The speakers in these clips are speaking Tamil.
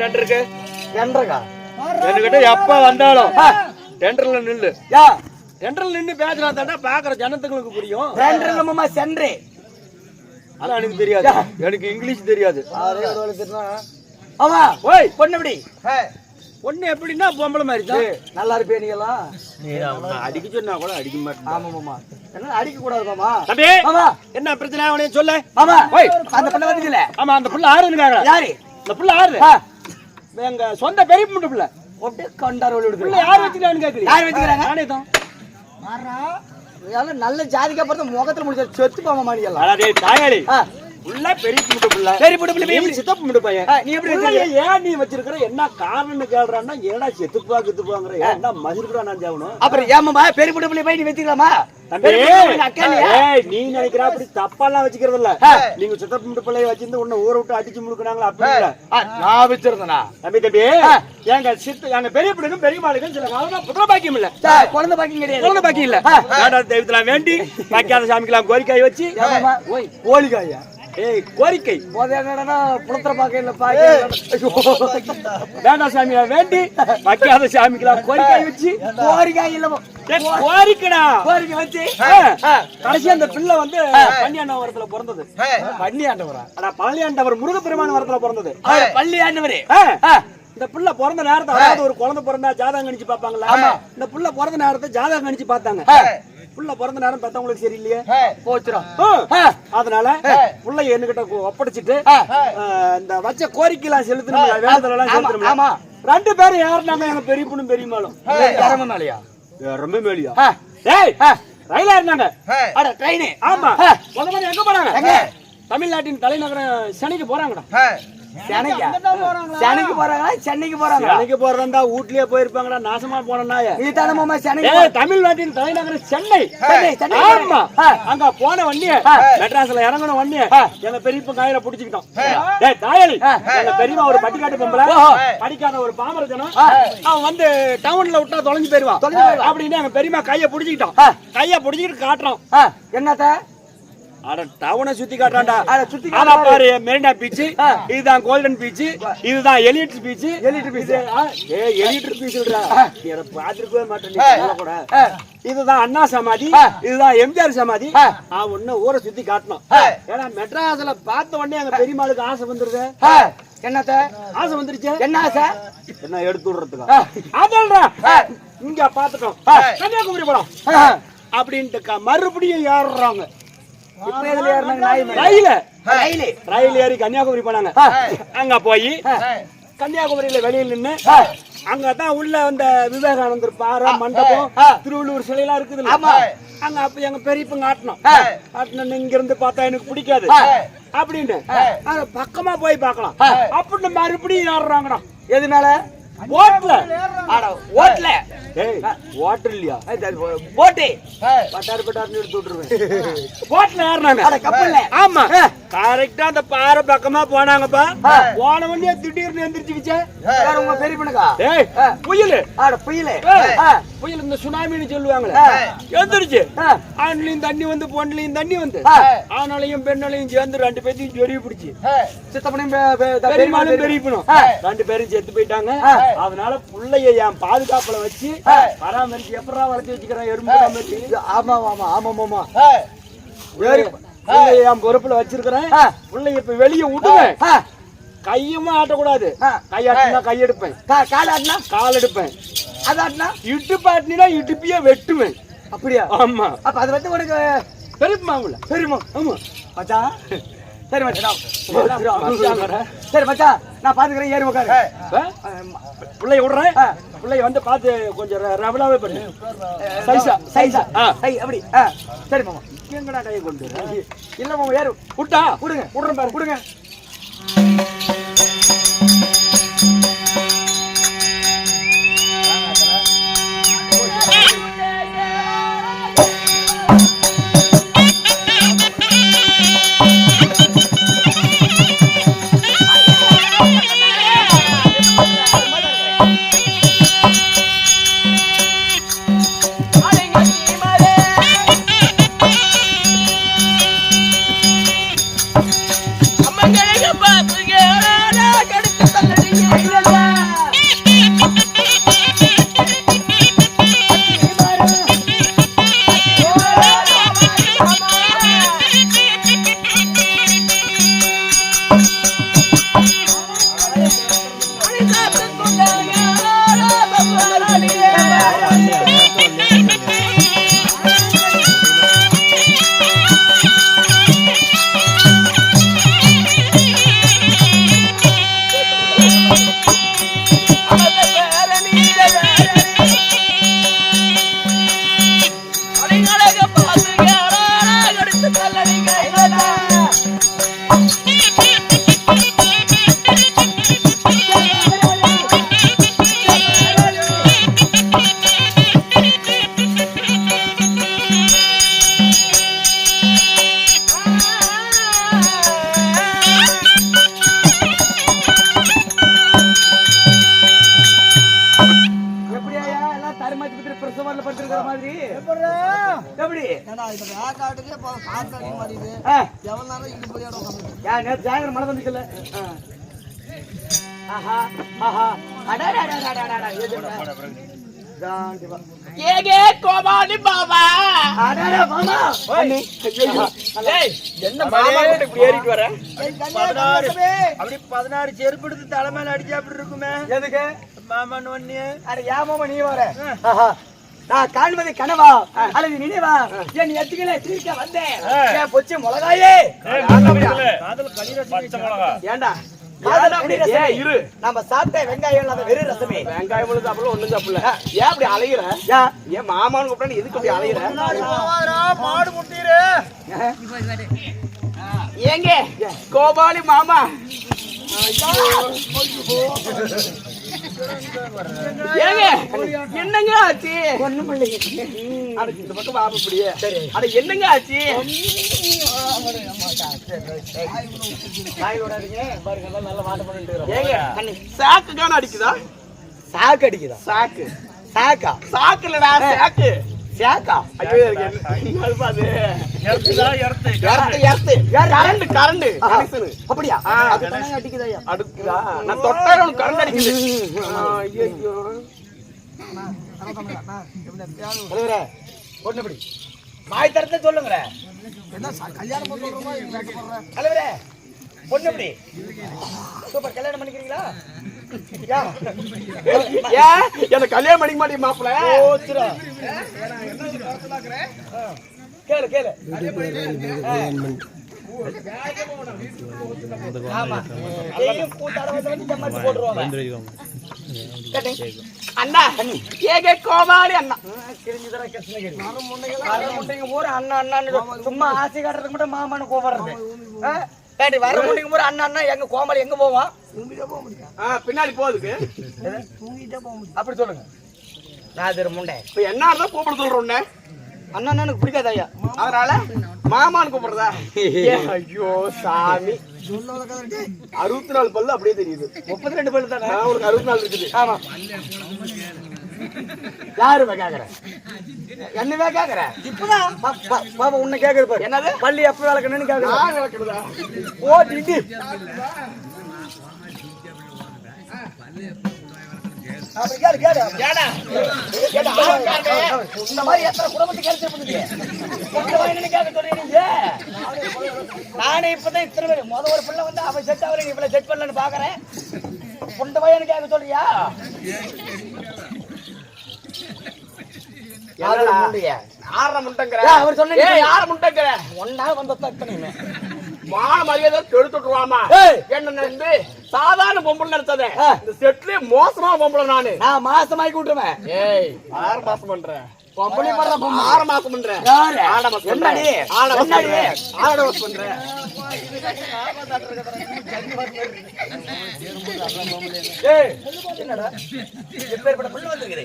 டெண்டருக்கு டெண்டருக்கா என்கிட்ட எப்ப வந்தாலும் டெண்டர்ல நில்லு. டெண்டர்ல நின்னு பேசினா தாண்டா பாக்குற ஜனத்துங்களுக்கு புரியும். டெண்டர்ல மாமா சென்றே அதான் எனக்கு தெரியாது, எனக்கு இங்கிலீஷ் தெரியாது. ஆமா ஓய் பொண்ணு எப்படி பொண்ணு எப்படின்னா பொம்பளை மாதிரி தான். நல்லா இருப்பே நீ எல்லாம் அடிக்க சொன்னா கூட அடிக்க மாட்டேன். ஆமா மாமா என்ன அடிக்க கூடாது மாமா. தம்பி மாமா என்ன பிரச்சனை அவனே சொல்லு. மாமா ஓய் அந்த பொண்ணு வந்துல. ஆமா அந்த புள்ள ஆறுனுக்காங்க. யாரு இந்த புள்ள ஆறு? எங்க சொந்த பெரிய புள்ள புள்ள. ஒட்டே கண்டார் ஓடி புள்ள யார் வச்சிருக்கான்னு கேக்குறீங்க? யார் வச்சிருக்காங்க? நானே தான். மாறா இதெல்லாம் நல்ல ஜாதிக்கா பார்த்து முகத்துல முடிச்ச செத்து போமா மாடி எல்லாம். அட டேய் தாயாளி புள்ள பெரிய புள்ள பெரிய புள்ள எப்படி சித்தப்பு முடு பையன். நீ எப்படி வச்சிருக்க? ஏன் நீ வச்சிருக்கிற என்ன காரணம்னு கேக்குறான்னா ஏடா செத்துப்பா கித்துப்பாங்கற ஏன்டா மகிழ்றா நான் ஜாவணும். அப்புறம் ஏமாமா பெரிய புள்ள போய் நீ வெச்சிக்கலாமா? ஏய் நீ நினைக்கிறா அப்படி தப்பாலாம் வச்சிக்கிறது இல்ல. நீங்க சித்தப்பு முடு பிள்ளைய வச்சிருந்து உன்ன ஊரை விட்டு அடிச்சு முடுக்குறாங்களா அப்படி இல்ல. நான் வச்சிருந்தேனா தம்பி எங்க பெரிய பிள்ளைக்கும் பெரிய மாளுக்கும் சில காலம் புத்திர பாக்கியம் இல்ல. குழந்தை பாக்கியம் கிடையாது. குழந்தை பாக்கியம் இல்ல. நாடா தெய்வத்தலாம் வேண்டி பாக்கியாத சாமிக்கலாம் கோரிக்காய் வச்சு ஓய் கோழிக்காயா ஏய் கோரிக்கை போதேடனா புலத்திர பாக்க இல்ல பாக்க வேண்டா சாமியா வேண்டி பாக்கியாத சாமிக்கலாம் கோரிக்காய் வச்சு கோழிக்காய் இல்ல கோரிக்கடா கோழிக்காய் வச்சு கடைசி அந்த பிள்ளை வந்து பன்னியாண்டவரத்துல பிறந்தது. பன்னியாண்டவரா? அட பழனியாண்டவர் முருகப்பெருமான் வரத்துல பிறந்தது. பள்ளியாண்டவரே இந்த புள்ள பிறந்த நேரத்தை அதாவது ஒரு குழந்தை பிறந்தா ஜாதகம் கணிச்சு பாப்பாங்களா? இந்த புள்ள பிறந்த நேரத்தை ஜாதகம் கணிச்சு பார்த்தாங்க. புள்ள பிறந்த நேரம் பார்த்தவங்களுக்கு சரியில்லையே போச்சுரும். அதனால புள்ளை என்கிட்ட ஒப்படைச்சிட்டு இந்த வச்ச கோரிக்கைலாம் செலுத்தணும், வேண்டுதலாம் செலுத்தணும். ரெண்டு பேரும் யாருனாங்க? எங்க பெரிய பொண்ணு பெரியமாலும். மேலையா ரொம்ப மேலியா? ஏய் ரயிலா இருந்தாங்க. அட ட்ரெயின். ஆமா முதல்ல எங்க போறாங்க? தமிழ்நாட்டின் தலைநகரம் சென்னைக்கு போறாங்கடா. சென்னைக்கு போறாங்களா சென்னைக்கு போறாங்க? சென்னைக்கு போறதா வீட்லயே போயிருப்பாங்கடா. நாசமா போனா இதுதான மாமா சென்னை. தமிழ்நாட்டின் தலைநகரம் சென்னை. ஆமா அங்க போன வண்டிய மெட்ராஸ்ல இறங்கணும் வண்டிய எங்க பெரியப்ப காயில புடிச்சுக்கிட்டோம். ஏய் தாயலி எங்க பெரியமா ஒரு பட்டிக்காட்டு பொம்பளை படிக்காத ஒரு பாமரஜனம் அவன் வந்து டவுன்ல விட்டா தொலைஞ்சு போயிருவான் அப்படின்னு எங்க பெரியமா கைய புடிச்சுக்கிட்டோம். கைய புடிச்சுக்கிட்டு காட்டுறோம். என்னத்த அட டவுனை சுத்தி காட்டுறான்டா. சுத்தி பாரு மெரினா பீச், இதுதான் கோல்டன் பீச், இதுதான் elite beach. Elite beach elite பீச்டா நீ பாத்துக்கவே மாட்டேன் கூட. இதுதான் அண்ணா சமாதி, இதுதான் எம்ஜிஆர் சமாதி. ஒன்னு ஊரை சுத்தி காட்டணும். ஏன்னா மெட்ராஸ்ல பார்த்த உடனே எங்க பெரியமாளுக்கு ஆசை வந்துருது. என்னத்த ஆசை வந்துருச்சு? என்ன ஆசை? என்ன எடுத்து விடுறதுக்கா? அதல்றா இங்க பாத்துட்டோம் கன்னியாகுமரி போலாம் அப்படின்ட்டு மறுபடியும் ஏறுறாங்க. ரயில் ஏறி கன்னியாகுமரி போனாங்க. அங்க போய் கன்னியாகுமரியில வெளியில் நின்று அங்கதான் உள்ள அந்த விவேகானந்தர் பாறை மண்டபம் திருவள்ளூர் சிலை எல்லாம் இருக்குது. அங்க அப்ப எங்க பெரியப்பங்க ஆட்டணும். இங்க இருந்து பார்த்தா எனக்கு பிடிக்காது அப்படின்னு பக்கமா போய் பார்க்கலாம் அப்படின்னு மறுபடியும் ஏறுறாங்கடா. எதுனால? ஓட்ல ஓட்ல வாட்டர் இல்லையா போட்டு பட்டாரு பட்டாருன்னு எடுத்து விட்டுருவேன். போட்ல ஏறினாங்க கப்பல்ல. ஆமா கரெக்டா அந்த பாறை பக்கமா போனாங்கப்பா. போன வண்டியா திடீர்னு எந்திரிச்சுக்கிச்சே உங்க பெரிய பண்ணுக்கா புயல். புயல் புயல் இந்த சுனாமின்னு சொல்லுவாங்களே எந்திரிச்சு ஆண்லையும் தண்ணி வந்து பொண்ணுலையும் தண்ணி வந்து ஆனாலையும் பெண்ணாலையும் சேர்ந்து ரெண்டு பேரையும் ஜொரிய பிடிச்சி சித்தப்பனையும் பெரியமாலும் பெரியப்பனும் ரெண்டு பேரும் செத்து போயிட்டாங்க. அதனால புள்ளைய என் பாதுகாப்புல வச்சு பராமரிச்சு எப்படா வளர்ச்சி வச்சுக்கிறேன் எறும்பு. ஆமா ஆமா ஆமா ஆமா என் பொறுப்புல வச்சிருக்கிறேன். புள்ளைய இப்ப வெளியே விடுவேன். கையுமா ஆட்டக்கூடாது. கையாட்டினா கையெடுப்பேன், கால் ஆட்டினா கால் எடுப்பேன், அதாட்டினா இடுப்பு ஆட்டினா இடுப்பியே வெட்டுவேன். அப்படியா? ஆமா அப்ப அதை வந்து உனக்கு பெருமா பெருமா. ஆமா மச்சான் சரி மச்சான் சரி மச்சான் நான் பாத்துக்கிறேன். ஏறி உட்காரு. பிள்ளைய விடுறேன். பிள்ளைய வந்து பார்த்து கொஞ்சம் ரவலாவே பண்ணு. சைஸா சைஸா அப்படி சரி மாமா. எங்கடா கையை கொண்டு இல்ல மாமா ஏறு விட்டா விடுங்க விடுறேன் பாரு விடுங்க. அம்மா கோபாலி பாபா என்ன மாமா இப்படி ஏறிட்டு வர 16 செருப்பு எடுத்து தலைமையில அடிச்சா அப்படி இருக்குமே எதுக்கு மாமான்னு ஒண்ணு அட ஏன் மாமா நீ வர நான் காண்பது கனவா அல்லது நினைவா என் எத்துக்களை தீர்க்க வந்தேன் ஏன் பொச்சு மிளகாயே ஏண்டா இரு நம்ம சாப்பிட்ட வெங்காயம் இல்லாத வெறும் ரசமே வெங்காயம் முழு சாப்பிடல ஒண்ணும் சாப்பிடல ஏன் அப்படி அலையிற ஏன் மாமான்னு கூப்பிட்டா எதுக்கு அப்படி அலையிற மாடு முட்டிரு ஏங்க கோபாலி மாமா ஏங்க என்னங்க ஆச்சு ஒண்ணும் இல்லைங்க இந்த பக்கம் பாப்பா இப்படியே அட என்னங்க ஆச்சு ஏங்க சாக்குக்கான அடிக்குதா சாக்கு அடிக்குதா சாக்கு சாக்கா சாக்கு இல்லடா சாக்கு சாக்கா ஐயோ கரண்ட் கரண்ட் அப்படியா அடிக்குதா அடுக்குதா நான் தொட்டா கரண்ட் அடிக்குது ஐயோ பொண்ணுபடி மாய் தரத்தை சொல்லுங்க தலைவரே பொண்ணுபடி சூப்பர் கல்யாணம் பண்ணிக்கிறீங்களா என்ன கல்யாணம் பண்ணிக்க மாட்டேன் மாப்பிள்ள கேளு கேளு அண்ணா ஏகே கோமாளி அண்ணா அண்ணா அண்ணா சும்மா ஆசை காட்டுறதுக்கு மட்டும் மாமான கோபுறது வர முடியும் போது அண்ணா அண்ணா எங்க கோமாளி எங்க போவான் பின்னாடி போகுதுக்கு அப்படி சொல்லுங்க நான் முண்டை இப்ப என்ன இருந்தா கூப்பிட சொல்றோன்னே அண்ணா அண்ணனுக்கு பிடிக்காத ஐயா அதனால மாமான்னு கூப்பிடுறதா ஐயோ சாமி 64 பல்லு அப்படியே தெரியுது 32 பல்லு தானே உங்களுக்கு 64 இருக்குது ஆமா யாரு கேக்குற என்னவே கேக்குற இப்பதான் பாப்பா உன்னை கேக்குது பாரு என்னது பள்ளி எப்ப வளர்க்கணும்னு கேக்குறா நான் வளர்க்கறதா ஓ டிடி இந்த மாதிரி எத்தனை குடும்பத்துக்கு நானே இப்பதான் இத்தனை பேர் முதல் ஒரு பிள்ளை வந்து அவன் செட் ஆகல இவ்வளவு செட் பண்ணலன்னு பாக்குறேன் புண்ட பையனு கேட்க சொல்றியா அவர் சொன்ன யார முட்டைங்கிற ஒன்னா வந்த மான மரியாதை கெடுத்துட்டுருவாமா என்ன நம்பி சாதாரண பொம்பளை நினைச்சதே இந்த செட்லயே மோசமா பொம்பளை நான் மாசமாக்கி விட்டுருவேன் ஏய் 6 மாசம் பண்றேன் பொம்பளை பண்ற 6 மாசம் பண்றேன் ஆட மாசம் என்னடி ஆட மாசம் பண்றேன் என்னடா எப்பேற்பட்ட புள்ள வந்திருக்கிறே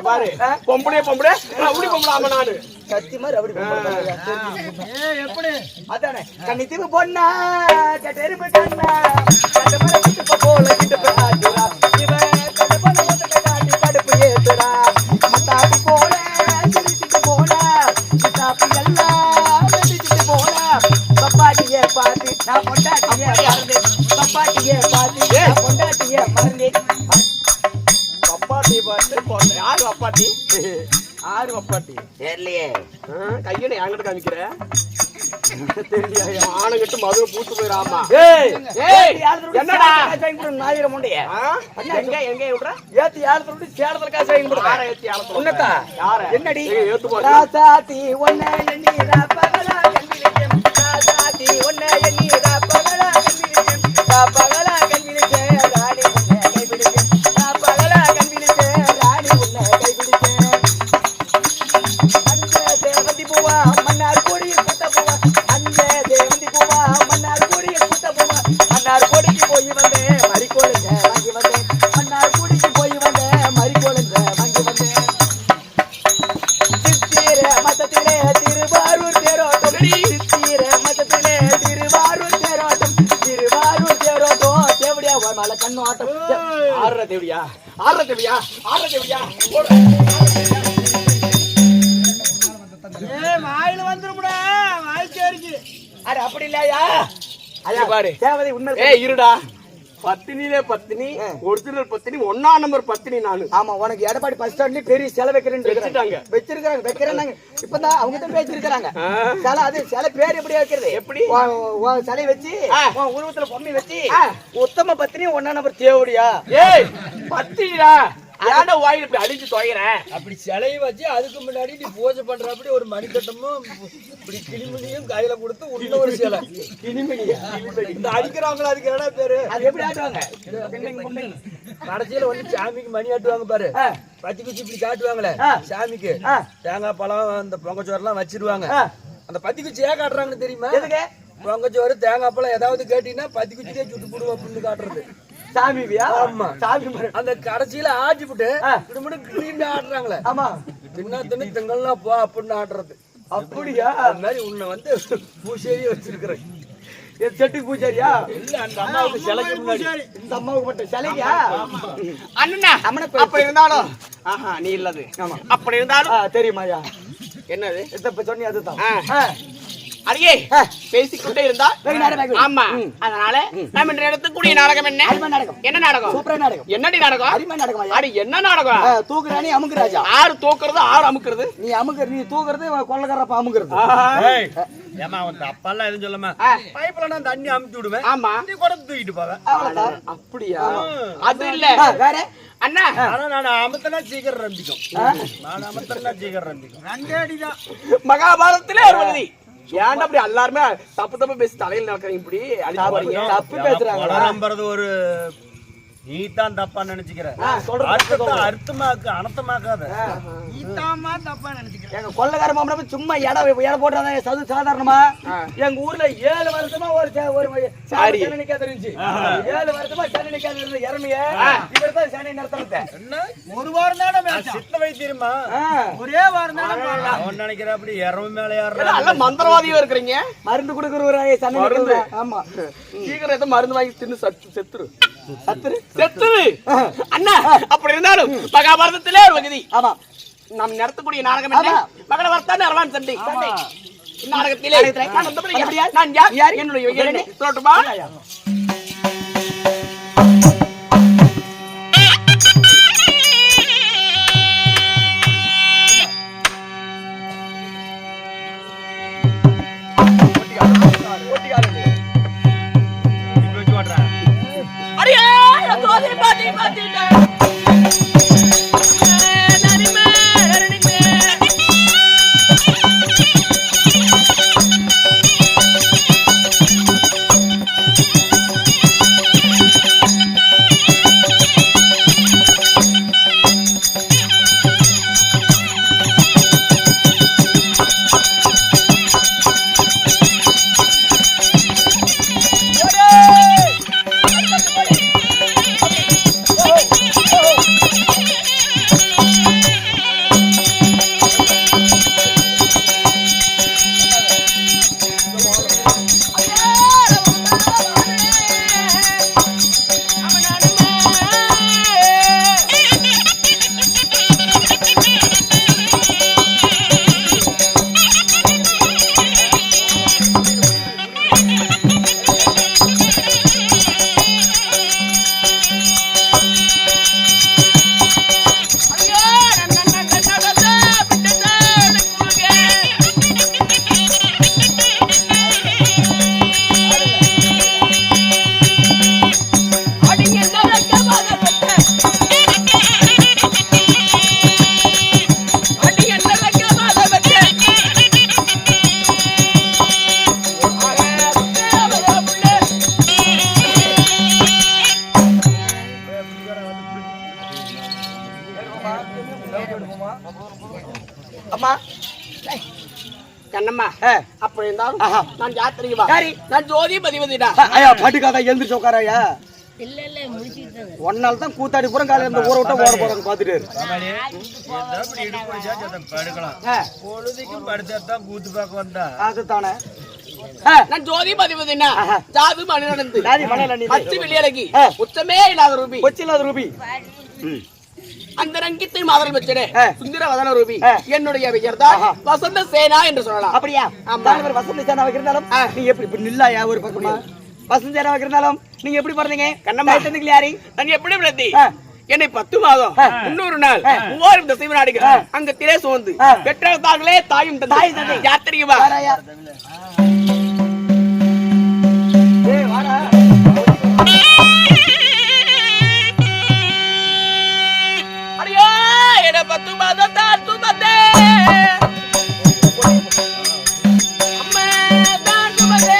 பாரு பொம்பளை பொம்பளை ரவுடி பொம்பளை ஆமா நானு கத்தி மாதிரி ரவுடி பொம்பளை எப்படி அதானே கண்ணி தீவு பொண்ணா கட்டெருப்பு கண்ணா கட்ட மர கிட்ட போல கிட்ட பாத்துறா இவன் கட்ட பண்ண வந்து கட்டாட்டி கடுப்பு ஏத்துறா மத்தாப்பு போல சிரிச்சிட்டு போனா கிட்டாப்பு எல்லாம் வெடிச்சிட்டு போனா பப்பாட்டியே பாத்து நான் பொண்டாட்டியே பாத்து பப்பாட்டியே பாத்து நான் பொண்டாட்டியே வப்பாட்டி பார்த்து போன யாரு வப்பாட்டி யாரு வப்பாட்டி தெரியலையே. கையில என்கிட்ட காமிக்கிற தெரியலையா ஆணுகிட்டு மதுரை பூத்து போயிடாமா என்னடா நாயிரம் முண்டைய எங்க எங்க விடுற ஏத்தி ஏழத்துல விட்டு சேலத்துல காசு வாங்கி கொடுக்க. யாரை ஏத்தி ஆளத்துல உன்னத்தா யார என்னடி ஏத்து போற ராசாத்தி ஒன்ன எண்ணிரா பகலா கண்விழிக்கும் ராசாத்தி ஒன்ன எண்ணிரா பகலா கண்விழிக்கும் பகலா கண்விழிக்கும் ராணி உன்னை கைபிடிக்கும் பகலா கண்விழிக்கும் ராணி உன்னை கைபிடிக்கும் அந்த தேவந்தி பூவா மன்னார் கொடியில் குத்த பூவா அந்த தேவந்தி பூவா மன்னார் கொடியில் குத்த பூவா மன்னார் கொடிக்கு போய் வந்தேன் மறிக்கோளுங்க வாங்கி வந்தேன் மன்னார் கொடிக்கு போய் வந்தேன் மறிக்கோளுங்க வாங்கி வந்தேன் சித்திர மதத்திலே திருவாரூர் தேரோட்டம் சித்திர மதத்திலே திருவாரூர் தேரோட்டம் திருவாரூர் தேரோட்டம் தேவடியா மலை கண்ணு ஆட்டம் ஆடுற தேவியா ஆடுற தேவியா ஆடுற தேவியா வாயில வந்துருமுடா வாய் சேரிக்கு அட அப்படி இல்லையா இங்க பாரு தேவதை உண்மை ஏய் இருடா பத்தினிலே பத்தினி ஒரிஜினல் பத்தினி 1ஆம் நம்பர் பத்தினி நானு ஆமா உனக்கு எடப்பாடி பஸ் ஸ்டாண்ட்ல பெரிய சிலை வைக்கிறேன்னு வச்சுட்டாங்க. வச்சிருக்காங்க வைக்கிறேன்னாங்க இப்பதான் அவங்க தான் வச்சிருக்காங்க சிலை அது சிலை பேர் எப்படி வைக்கிறது எப்படி? உன் சிலை வச்சு உன் உருவத்துல பொம்மை வச்சு ஆ. உத்தம பத்தினி 1ஆம் நம்பர் தேவடியா ஏய் பத்தினிடா ஏன்டா வாயில இப்படி அடிச்சு தொலைகிற அப்படி சிலையை வச்சு அதுக்கு முன்னாடி நீ பூஜை பண்றப்படி ஒரு மணிக்கட்டமும் இப்படி கிளிமணியும் கையில கொடுத்து உள்ள ஒரு சிலை இந்த அடிக்கிறவங்கள அதுக்கு என்ன பேரு அது எப்படி ஆட்டுவாங்க கடைசியில வந்து சாமிக்கு மணி ஆட்டுவாங்க பாரு பத்தி குச்சி இப்படி காட்டுவாங்களே சாமிக்கு தேங்காய் பழம் அந்த பொங்கச்சோறு எல்லாம் வச்சிருவாங்க அந்த பத்தி குச்சி ஏன் காட்டுறாங்கன்னு தெரியுமா எதுக்கு பொங்கச்சோறு தேங்காய் பழம் ஏதாவது கேட்டீங்கன்னா பத்தி குச்சியே சுட்டு போடுவோம் அப்படின்னு காட்டுறது சாமிவியா ஆமா. சாமி அந்த கடைசியில ஆட்டி விட்டு இப்படி மட்டும் கிளீன் ஆடுறாங்களே ஆமா தின்னா தின்னு திங்கள்லாம் போ அப்படின்னு ஆடுறது அப்படியா அது மாதிரி உன்னை வந்து பூசேரியே வச்சிருக்கிறேன் செட்டுக்கு பூஜாரியா இல்ல அந்த அம்மாவுக்கு சிலைக்கு முன்னாடி இந்த அம்மாவுக்கு மட்டும் சிலையா அண்ணா அப்படி இருந்தாலும் ஆஹா நீ இல்லது அப்படி இருந்தாலும் தெரியுமாயா என்னது இப்ப சொன்னி அதுதான் அடியே பேசிக்கொண்டே இருந்தா வெகு நேரம் ஆகும். ஆமா அதனால நம்ம இன்று எடுத்துக்கூடிய நாடகம் என்ன அருமை நாடகம் என்ன நாடகம் சூப்பரா நாடகம் என்னடி நாடகம் அருமை நாடகம் அடி என்ன நாடகம் தூக்குறானி அமுக்கு ராஜா ஆறு தூக்குறது ஆறு அமுக்குறது நீ தூக்குறது கொள்ளக்காரப்ப அமுக்குறது ஏமா அவன் அப்பெல்லாம் எதுவும் சொல்லாம பைப்ல நான் தண்ணி அமுச்சு விடுவேன் ஆமா நீ கூட தூக்கிட்டு போவ அவ்வளவுதான் அப்படியா அது இல்ல வேற அண்ணா ஆனா நான் அமுத்தனா சீக்கிரம் ரம்பிக்கும் நான் அமுத்தனா சீக்கிரம் ரம்பிக்கும் ரெண்டே அடிதான் மகாபாரதத்திலே ஒரு வழி ஏன்டா அப்படி எல்லாருமே தப்பு தப்பு பேசி தலையில நடக்கிறீங்க இப்படி அடிச்சு போறீங்க தப்பு பேசுறாங்க நம்புறது ஒரு நீ தான் தப்பா நினைச்சுக்கிற அர்த்தமாக்கு அனர்த்தமாக்காத நீதாமா தப்பா நினைச்சுக்கிற எங்க கொள்ளக்கார மாமனா சும்மா எடை போடுறாங்க சாதாரணமா எங்க ஊர்ல 7 வருஷமா ஒரு சாரி நிக்க தெரிஞ்சு 7 வருஷமா சனி நிக்க இருந்த இறமைய இவர்தான் சனி நடத்தல என்ன ஒரு வாரம் தானே சித்த வைத்தியமா ஒரே வாரம் தானே அவன் நினைக்கிற அப்படி இறவு மேல ஏறற நல்ல மந்திரவாதியா இருக்கீங்க மருந்து குடுக்குறவரே சனி மருந்து ஆமா சீக்கிரம் ஏதோ மருந்து வாங்கி தின்னு செத்துரு செத்துரு அண்ணா அப்படி இருந்தாலும் மகாபாரதத்திலே ஒரு வகதி ஆமா நாம் நடத்தக்கூடிய நாடகம் என்ன மகளவர்த்தான் அரவான் சண்டை நாடகத்திலே நான் யார் என்னுடைய சொல்லட்டுமா அம்மா கண்ணம்மா அப்படி இருந்தாலும் நான் யாத்திரிகமா யாரி நான் ஜோதி பதிவதிடா ஐயா பாட்டுக்காத எழுந்திரிச்சு உட்காராயா இல்ல இல்ல முடிச்சிட்டு ஒன்னால தான் கூத்தாடி புறம் காலையில இந்த ஊரை விட்டா ஓட போறாங்க பாத்துட்டு பொழுதுக்கும் படுத்தான் கூத்து பார்க்க வந்தா அதுதானே நான் ஜோதி பதிவதினா ஜாது மணி நடந்து ஜாதி மணி நடந்து. பச்சை வெள்ளியழகி உச்சமே இல்லாத ரூபி கொச்சிலாத ரூபி அந்த ரங்கத்தை மாதல் வச்சனே சுந்தர வதன ரூபி என்னுடைய பெயர் தான் வசந்த சேனா என்று சொல்லலாம். அப்படியா தலைவர் வசந்த சேனா வைக்கிறதாலும் நீ எப்படி இப்ப நில்லாயா ஒரு பக்கமா வசந்த சேனா வைக்கிறதாலும் நீங்க எப்படி பிறந்தீங்க கண்ணம்மா கண்ணம்மா யாரி நான் எப்படி பிறந்தி என்னை 10 மாதம் 300 நாள் 3000 திசை நாடுகள் அங்க திரை சுமந்து பெற்றால் தாங்களே தாயும் தாய் தந்தை. யாத்திரிகமா வாராயா ஏய் வாடா அடியோ என்ன 10 மாதம் தான் சுமந்தே அம்மா தான் சுமந்தே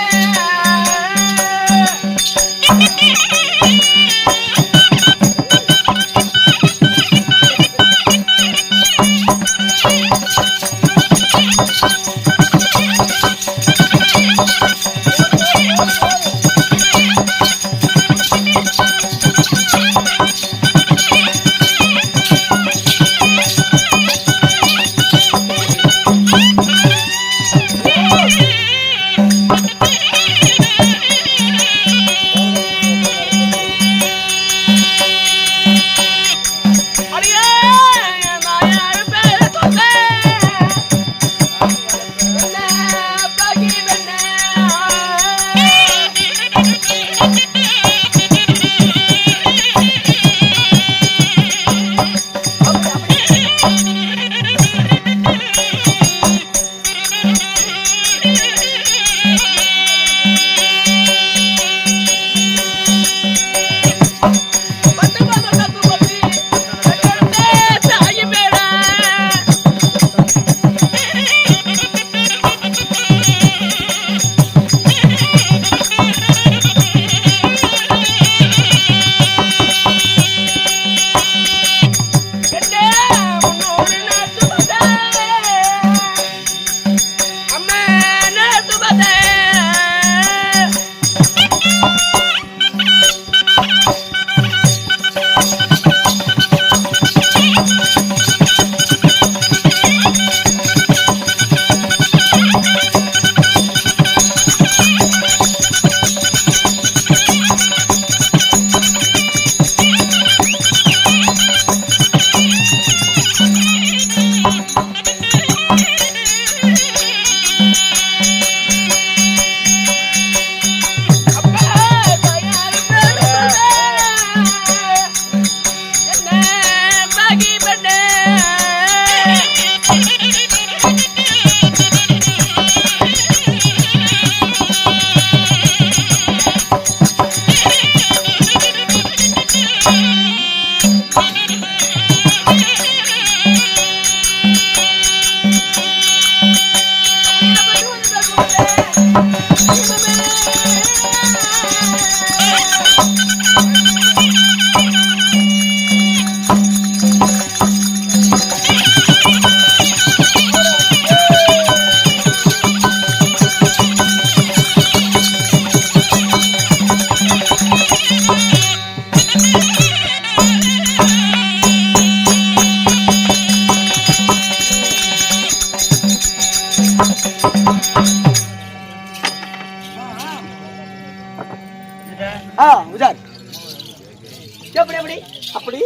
அப்படி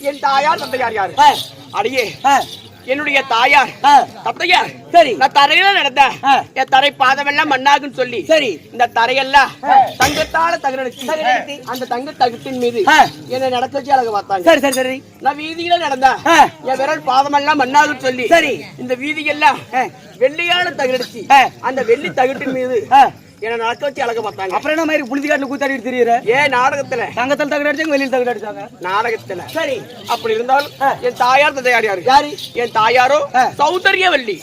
என் தாயார் தந்தையார் யாரு அடியே என்னுடைய தாயார் தந்தையார் சரி நான் தரையில நடந்த என் தரை பாதமெல்லாம் மண்ணாகுன்னு சொல்லி சரி இந்த தரையெல்லாம் தங்கத்தால தகரடிச்சு அந்த தங்க தகத்தின் மீது என்னை நடக்க வச்சு அழகு பார்த்தாங்க சரி சரி சரி நான் வீதியில நடந்த என் விரல் பாதமெல்லாம் மண்ணாகுன்னு சொல்லி சரி இந்த வீதியெல்லாம் வெள்ளியான தகரடிச்சு அந்த வெள்ளி தகட்டின் மீது என்ன நடக்க வச்சு அழக பார்த்தாங்க. அப்புறம் என்ன மாதிரி புளிதிகாட்டுல கூத்தாடி தெரியுற நாடகத்துல தங்கத்தில் தகடு அடிச்சாங்க வெளியில் தகடு அடிச்சாங்க நாடகத்துல சரி அப்படி இருந்தாலும் என் தாயார் தந்தையார் யாரு யாரு என் தாயாரோ சௌந்தரியவல்லி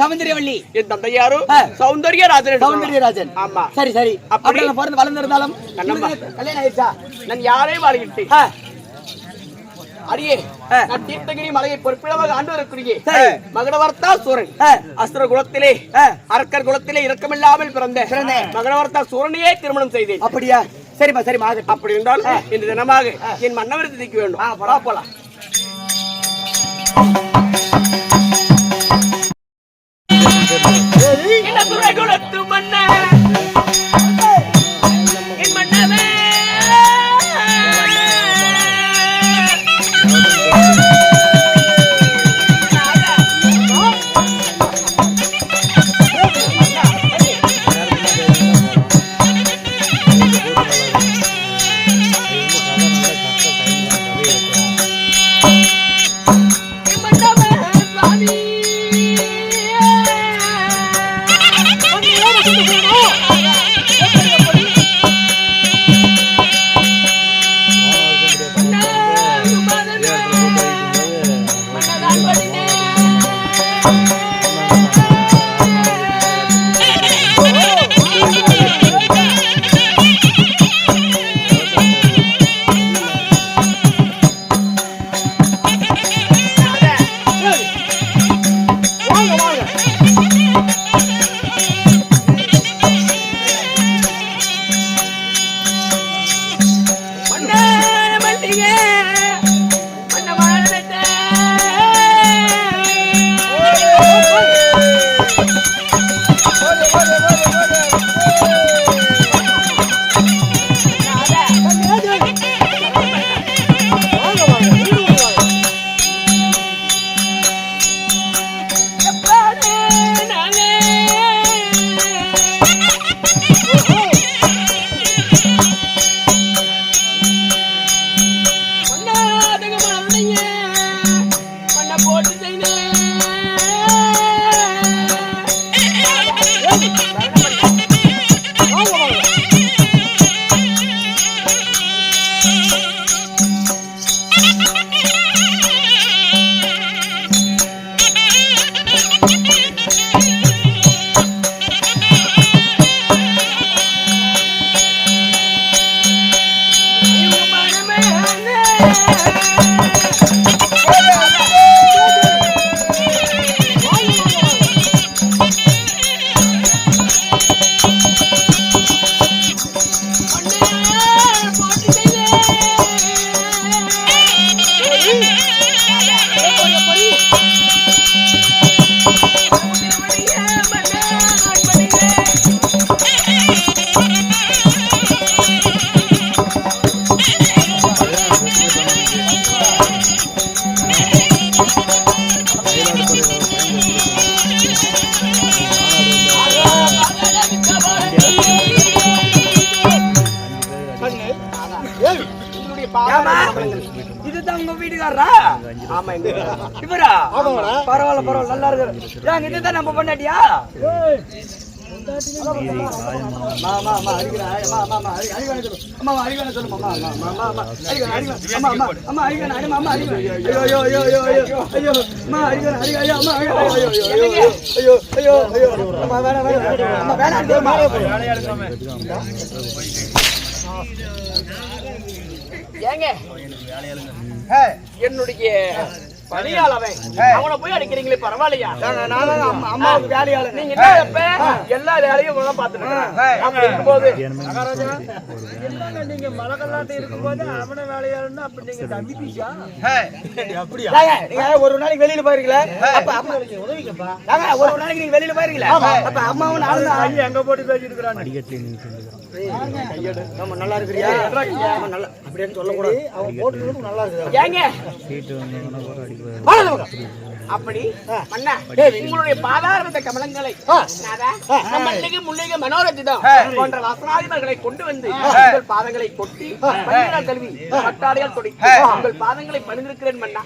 என் தந்தையாரோ சௌந்தரியராஜன் ஆமா சரி சரி அப்படி பிறந்து வளர்ந்திருந்தாலும் கல்யாணம் ஆயிடுச்சா நான் யாரையும் வாழ்கிட்டு அடியே நான் தீர்த்தகிரி மலையை பொறுப்பிடமாக ஆண்டு வரக்கூடிய சரி. மகடவர்த்தா சூரன் அசுர குலத்திலே அரக்கர் குலத்திலே இரக்கமில்லாமல் பிறந்த மகடவர்த்தா சூரனையே திருமணம் செய்தேன். அப்படியா? சரிம்மா சரிம்மா ஆகட்டும். அப்படி என்றால் இந்த தினமாக என் மன்னவரத்தை திக்க வேண்டும். போலாம். இந்த துறை குலத்து மன்னர் என் மன்னவே இதுதான் உங்க வீட்டுக்காரரா? ஆமா இவரா? பரவாயில்ல பரவாயில்ல நல்லா இருக்கு. இதுதான் நம்ம பொண்டாட்டியா? ஏங்க என்னுடைய பணியாளவன் அவனை போய் அடிக்கிறீங்களே பரவாயில்லையா? அம்மாவுக்கு வேலையாளர் நீங்க என்ன எல்லா வேலையும் பாத்துட்டு போது நீங்க மலகல்லாட்ட இருக்கும் போது அவன வேலையாளர்னா அப்ப நீங்க தம்பி பீச்சா? அப்படியா? நீங்க ஒரு நாளைக்கு வெளியில போயிருக்கீங்களா? அப்ப அம்மா உதவிக்கப்பா. ஒரு நாளைக்கு நீங்க வெளியில போயிருக்கீங்களா? அப்ப அம்மாவும் நானும் எங்க போட்டு பேசிட்டு இருக்காங்க. ஆமா நல்லா இருக்கறியா? நல்லா அப்படியே சொல்ல கூடாது. அவன் போட்டுறது நல்லா இருக்கு. ஏங்க அப்படி மன்னா உங்களுடைய பாதாரத கமலங்களை மல்லிகை முல்லிகை மனோரஞ்சிதம் போன்ற வாசனாதிமர்களை கொண்டு வந்து உங்கள் பாதங்களை கொட்டி மஞ்சள் கல்வி பட்டாடையால் கொடி உங்கள் பாதங்களை பணிந்திருக்கிறேன் மன்னா.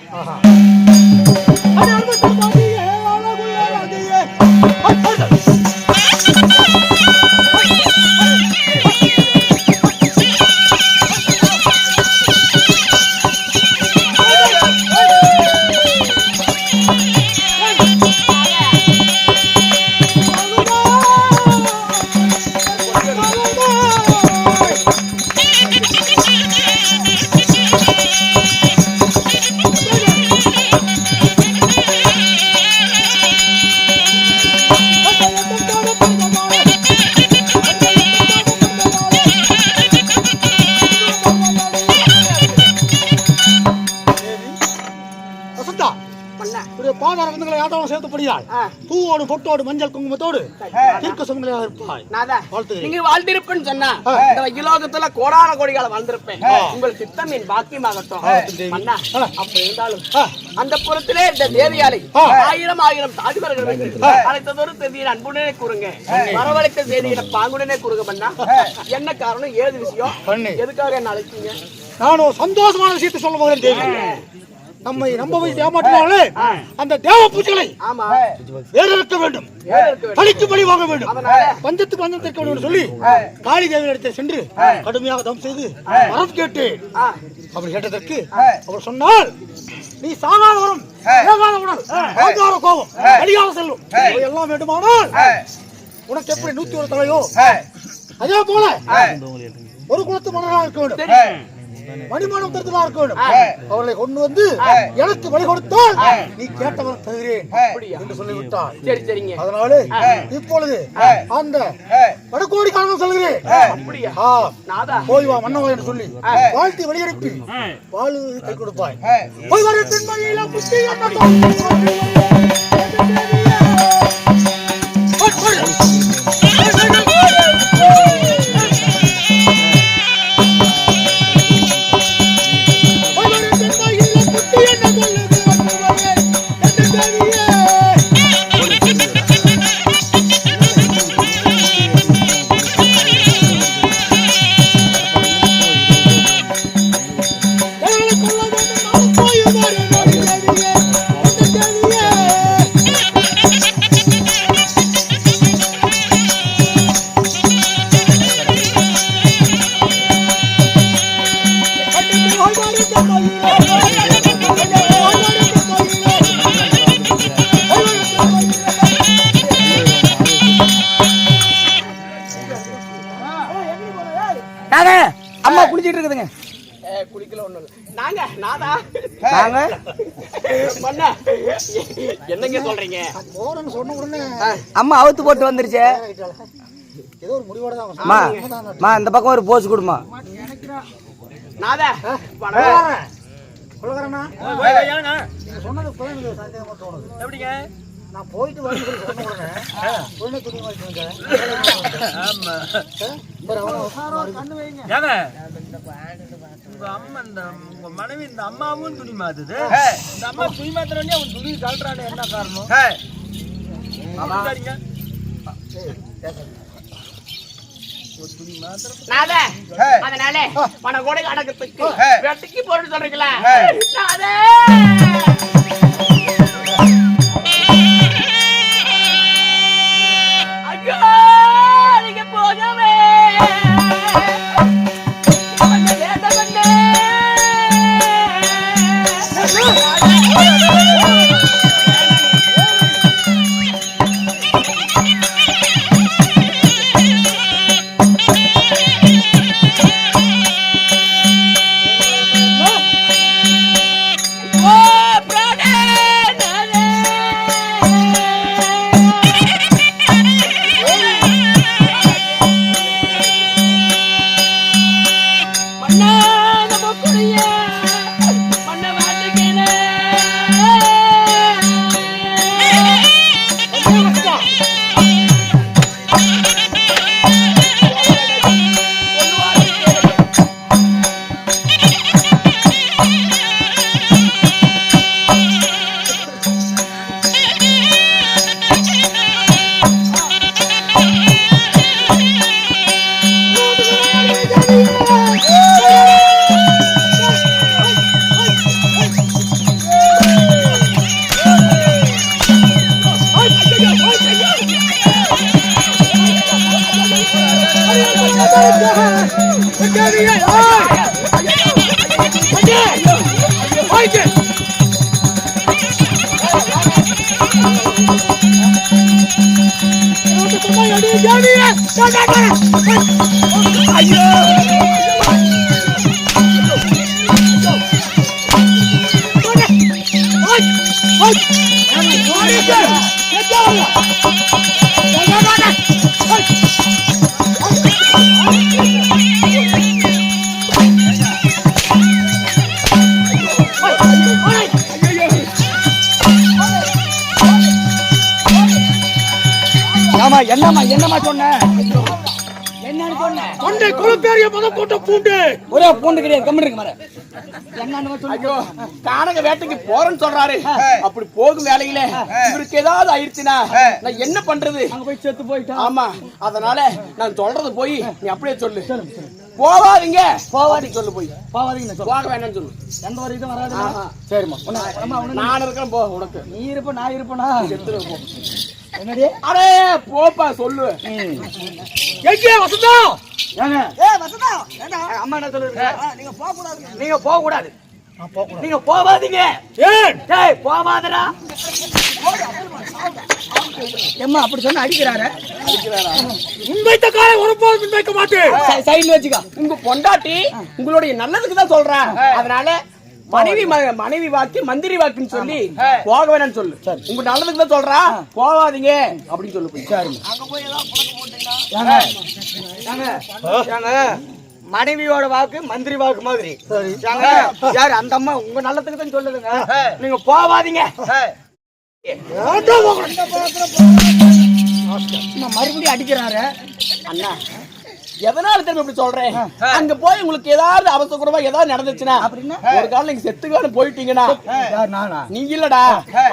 பாதார விந்துகளை யாதவம் சேர்த்தபடியால் பூவோடு பொட்டோடு மஞ்சள் குங்குமத்தோடு தீர்க்க சுமங்கலியாக இருப்பாய். நீங்க வாழ்ந்திருப்பேன்னு சொன்னா இந்த இலோகத்துல கோடான கோடிகால வாழ்ந்திருப்பேன். உங்கள் சித்தம் என் பாக்கியமாகட்டும். அண்ணா அப்படி இருந்தாலும் அந்த புறத்திலே இந்த தேவியாலை ஆயிரம் தாஜ்மஹல்கள் வைத்து அழைத்ததொரு செய்தியை அன்புடனே கூறுங்க. வரவழைத்த செய்தியை பாங்குடனே கூறுங்க. பண்ணா என்ன காரணம், ஏது விஷயம், எதுக்காக என்ன அழைச்சீங்க? நானும் சந்தோஷமான விஷயத்தை சொல்ல போகிறேன் தேவி. நம்மை நம்ப வைத்து ஏமாற்றினாலே அந்த தேவ பூஜைகளை ஏறெடுக்க வேண்டும், பழிக்கு பழி வாங்க வேண்டும், பஞ்சத்துக்கு பஞ்சம் தீர்க்க வேண்டும் சொல்லி காளி தேவி இடத்தில் சென்று கடுமையாக தம் செய்து வரம் கேட்டு அப்படி கேட்டதற்கு அவர் சொன்னால், நீ சாகாத வரம், வேகாத உடல், ஆகாத கோபம், அடியாத செல்லும் எல்லாம் வேண்டுமானால் உனக்கு எப்படி 101 தலையோ அதே போல ஒரு குலத்து மன்னராக இருக்க வேண்டும், மணிமணம் தருதலா இருக்க வேண்டும். அவர்களை கொண்டு வந்து எனக்கு வழி கொடுத்தால் நீ கேட்டவன் தருகிறேன் என்று சொல்லிவிட்டார். சரி சரிங்க. அதனால இப்பொழுது அந்த வடகோடி காரணம் சொல்கிறேன். போய் வா மன்னவா என்று சொல்லி வாழ்த்தி வெளியெடுப்பி வாழ்வு கை கொடுப்பாய். போய் வர தென்மணியில புத்தி அம்மா குளிச்சிட்டு இருக்குதுங்க. குளிக்கல ஒண்ணு நாங்க நாதா நாங்க மண்ணா என்னங்க சொல்றீங்க? போறன்னு சொன்ன உடனே அம்மா அவுத்து போட்டு வந்துருச்சு. ஏதோ ஒரு முடிவோட தான் மா இந்த பக்கம் ஒரு போஸ் கொடுமா. நாதா சொல்லுறேன்னா சொன்னது சந்தேகமா தோணுது. எப்படிங்க? நான் போயிட்டு வந்து சொன்ன உடனே பொண்ணு துணி வாங்கிட்டு உங்க அம்மா உங்க மனைவி இந்த அம்மாவும் துணி மாத்துது. இந்த அம்மா துணி மாத்திரே அவன் துணி கழட்டானே என்ன காரணம்? அதனால மனகோடை அடக்கத்துக்கு வெட்டிக்கு போறது சொல்றீங்களா? ஐயோ நீங்க போகவே என்னம்மா சொன்ன? என்னன்னு சொன்ன? தொண்டை குளப்பேரிய முதல் கூட்ட பூண்டு. ஒரே பூண்டு கிடையாது, கம்மி இருக்கு மாற. என்னன்னு சொல்லு. ஐயோ, கானக வேட்டைக்கு போறேன்னு சொல்றாரு. அப்படி போகும் வேலையில இவருக்கு ஏதாவது ஆயிடுச்சுனா நான் என்ன பண்றது? அங்க போய் செத்து போயிட்டா. ஆமா, அதனால நான் சொல்றது போய் நீ அப்படியே சொல்லு. போவாதீங்க சொல்லு. போய் போவாதீங்க சொல்லு. போக வேண்டாம்னு சொல்லு. எந்த ஒரு இதுவும் வராது. சரிம்மா, நான் இருக்கேன். போ, உனக்கு நீ இருப்ப நான் இருப்பனா? செத்துரு போ. என்னடி? அடே போப்பா சொல்லு. எங்கே வசந்தா? ஏங்க வசந்தா, அம்மா என்ன சொல்லுங்க? நீங்க போக கூடாது. நீங்க போக கூடாது. நீங்க போவாதீங்க. ஏன்? டேய் போவாதடா. எம்மா அப்படி சொன்னா அடிக்கிறாரு. முன்வைத்த காலை ஒருபோதும் முன்வைக்க மாட்டேன். சைடுல வச்சுக்கோ. உங்க பொண்டாட்டி உங்களுடைய நல்லதுக்கு தான் சொல்றேன். அதனால மனைவி வாக்கு மந்திரி வாக்குன்னு சொல்லி போக வேணாம்னு சொல்லு. உங்க நல்லதுக்கு தான் சொல்றா, போவாதீங்க அப்படின்னு சொல்லு. மனைவியோட வாக்கு மந்திரி வாக்கு மாதிரி. யாரு அந்த அம்மா உங்க நல்லதுக்கு தான் சொல்லுதுங்க. நீங்க போவாதீங்க. மறுபடியும் அடிக்கிறாரு. அண்ணா, எதனால திரும்ப இப்படி சொல்றேன்? அங்க போய் உங்களுக்கு ஏதாவது அவசரமா ஏதாவது நடந்துச்சுன்னா அப்படின்னா ஒரு காலம் நீங்க செத்துக்கான போயிட்டீங்கன்னா நானா? நீ இல்லடா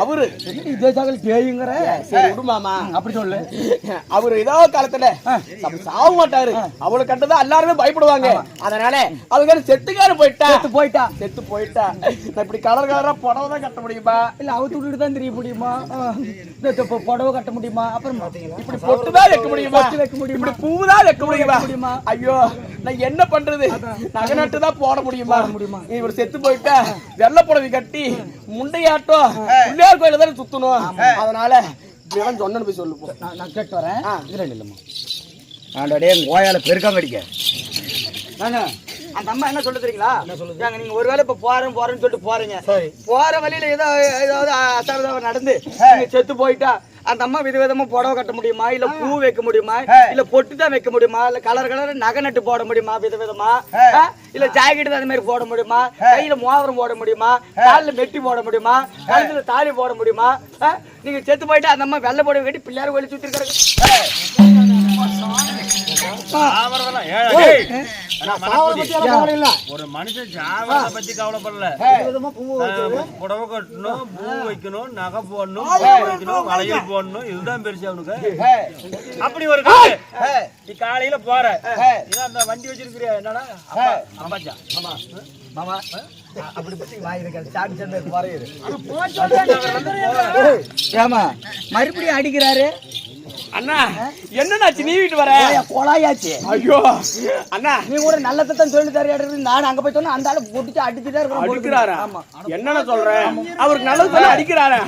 அவரு. இதே சாகல் பேயுங்கிற. சரி விடுமாமா, அப்படி சொல்லு. அவரு ஏதோ காலத்துல சாக மாட்டாரு. அவளை கண்டதான் எல்லாருமே பயப்படுவாங்க. அதனால அதுக்கான செத்துக்கான செத்து போயிட்டா நான் இப்படி கலர் கலரா புடவை தான் கட்ட முடியுமா? இல்ல அவுத்து விட்டுட்டு தான் தெரிய முடியுமா? புடவை கட்ட முடியுமா? அப்புறம் இப்படி பொட்டு தான் வைக்க முடியுமா? இப்படி பூ தான் வைக்க முடியுமா? ஐயோ, நான் என்ன பண்றது? நகை நட்டு தான் போட முடியுமா? இவர் செத்து போயிட்டா வெள்ளை புடவை கட்டி முண்டையாட்டம் பிள்ளையார் கோயில தான் சுத்தணும். அதனால இப்படியெல்லாம் சொன்னு போய் சொல்லு. நான் கேட்டு வரேன். இதுல இல்லம்மா, ஆண்டாடே கோயால பெருக்காம அடிக்க. அந்த அம்மா என்ன சொல்ல தெரியுங்களா? நீங்க ஒருவேளை இப்ப போறேன்னு சொல்லிட்டு போறீங்க. போற வழியில ஏதாவது அசாரதம் நடந்து நீங்க செத்து போயிட்டா அந்த அம்மா விதவிதமா புடவை கட்ட முடியுமா? இல்ல பூ வைக்க முடியுமா? இல்ல பொட்டு தான் வைக்க முடியுமா? இல்ல கலர் கலர் நகை நட்டு போட முடியுமா? விதவிதமா இல்ல ஜாக்கெட் அந்த மாதிரி போட முடியுமா? கையில மோதிரம் போட முடியுமா? காலில் மெட்டி போட முடியுமா? கழுத்துல தாலி போட முடியுமா? நீங்க செத்து போயிட்டா அந்த அம்மா வெள்ளை புடவை கட்டி பிள்ளையார் வெளி சுத்தி இருக்காரு. ஒரு மனுஷன் சாவத பத்தி கவலைப்படல. புடவை கட்டணும், பூ வைக்கணும், நகை போடணும், வைக்கணும், வளையல் போடணும், இதுதான் பெருசு அவனுக்கு. அப்படி ஒரு நீ காலையில போற அந்த வண்டி வச்சிருக்கிறியா? என்னடா அம்பாச்சா? மாமா அப்படி பத்தி ஏமா மறுபடியும் அடிக்கிறாரு. அண்ணா என்னன்னாச்சு? நீ வீட்டு வர கொலாயாச்சு. ஐயோ அண்ணா, நீ கூட நல்லதான் சொல்லி தர. நான் அங்க போய் சொன்னா அந்த ஆளு பொட்டிச்சு அடிச்சுதான் இருக்கணும். அடிக்கிறாரா? என்னன்னு சொல்றேன்? அவருக்கு நல்லது சொல்ல அடிக்கிறாரா?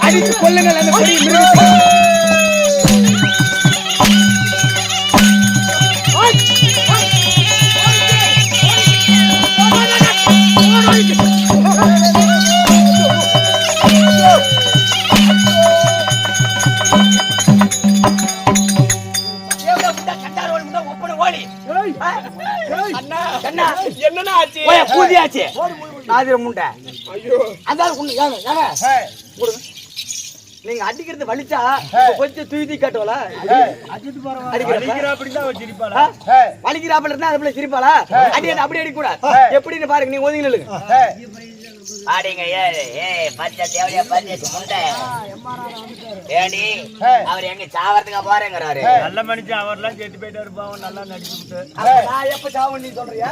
அடித்து கொள்ளுங்கள் அந்த பெரிய மிருகத்தை. என்னன்னா ஆச்சு? கூதியாச்சு முண்டை. ஐயோ, நீங்க அடிக்கிறது வலிச்சா கொஞ்சம் தூக்கி காட்டுவல வலிக்கிறாப்புல இருந்தா அதுல சிரிப்பாளா? அடி அப்படி அடிக்க கூடாது. எப்படின்னு பாருங்க, நீங்க ஒதுங்கி நில்லுங்க. பாடிங்க. பச்சை தேவையா பச்சை முண்டை ஏடி அவர் எங்க சாவறதுக்கா போறேங்கிறாரு. நல்ல மனுஷன் அவர்லாம் செத்து போயிட்டு இருப்பான். நல்லா நடிச்சுட்டு நான் எப்ப சாவன் நீ சொல்றியா?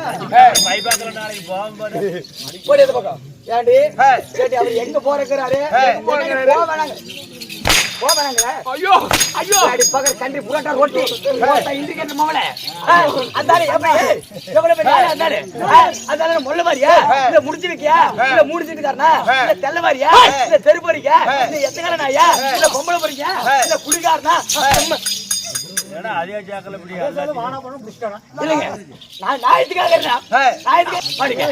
பைபாக்கில் நாளைக்கு போகும்போது போடி அந்த பக்கம். ஏண்டி கேட்டி அவர் எங்க போறேங்கிறாரு? போக வேணாங்க. போவேனாங்க ஐயோ ஐயோ அடி பகல் கண்டி புரட்டா ரொட்டி இண்டிகேட்டர் மாவளே அந்தாலே எவ்வளவு பெரிய ஆளா அந்தாலே அந்தாலே முள்ள மாதிரியா இல்ல முடிச்சு வைக்கியா இல்ல முடிச்சிட்டு காரணா இல்ல தெல்ல மாதிரியா இல்ல தெரு போறீங்க இல்ல எத்தனை நாயா இல்ல பொம்பளை போறீங்க இல்ல குடிகாரனா ஏன்னா அதே ஜாக்கல இப்படி இல்லைங்க நான் இதுக்காக இருக்கேன் நான் இதுக்காக பாருங்க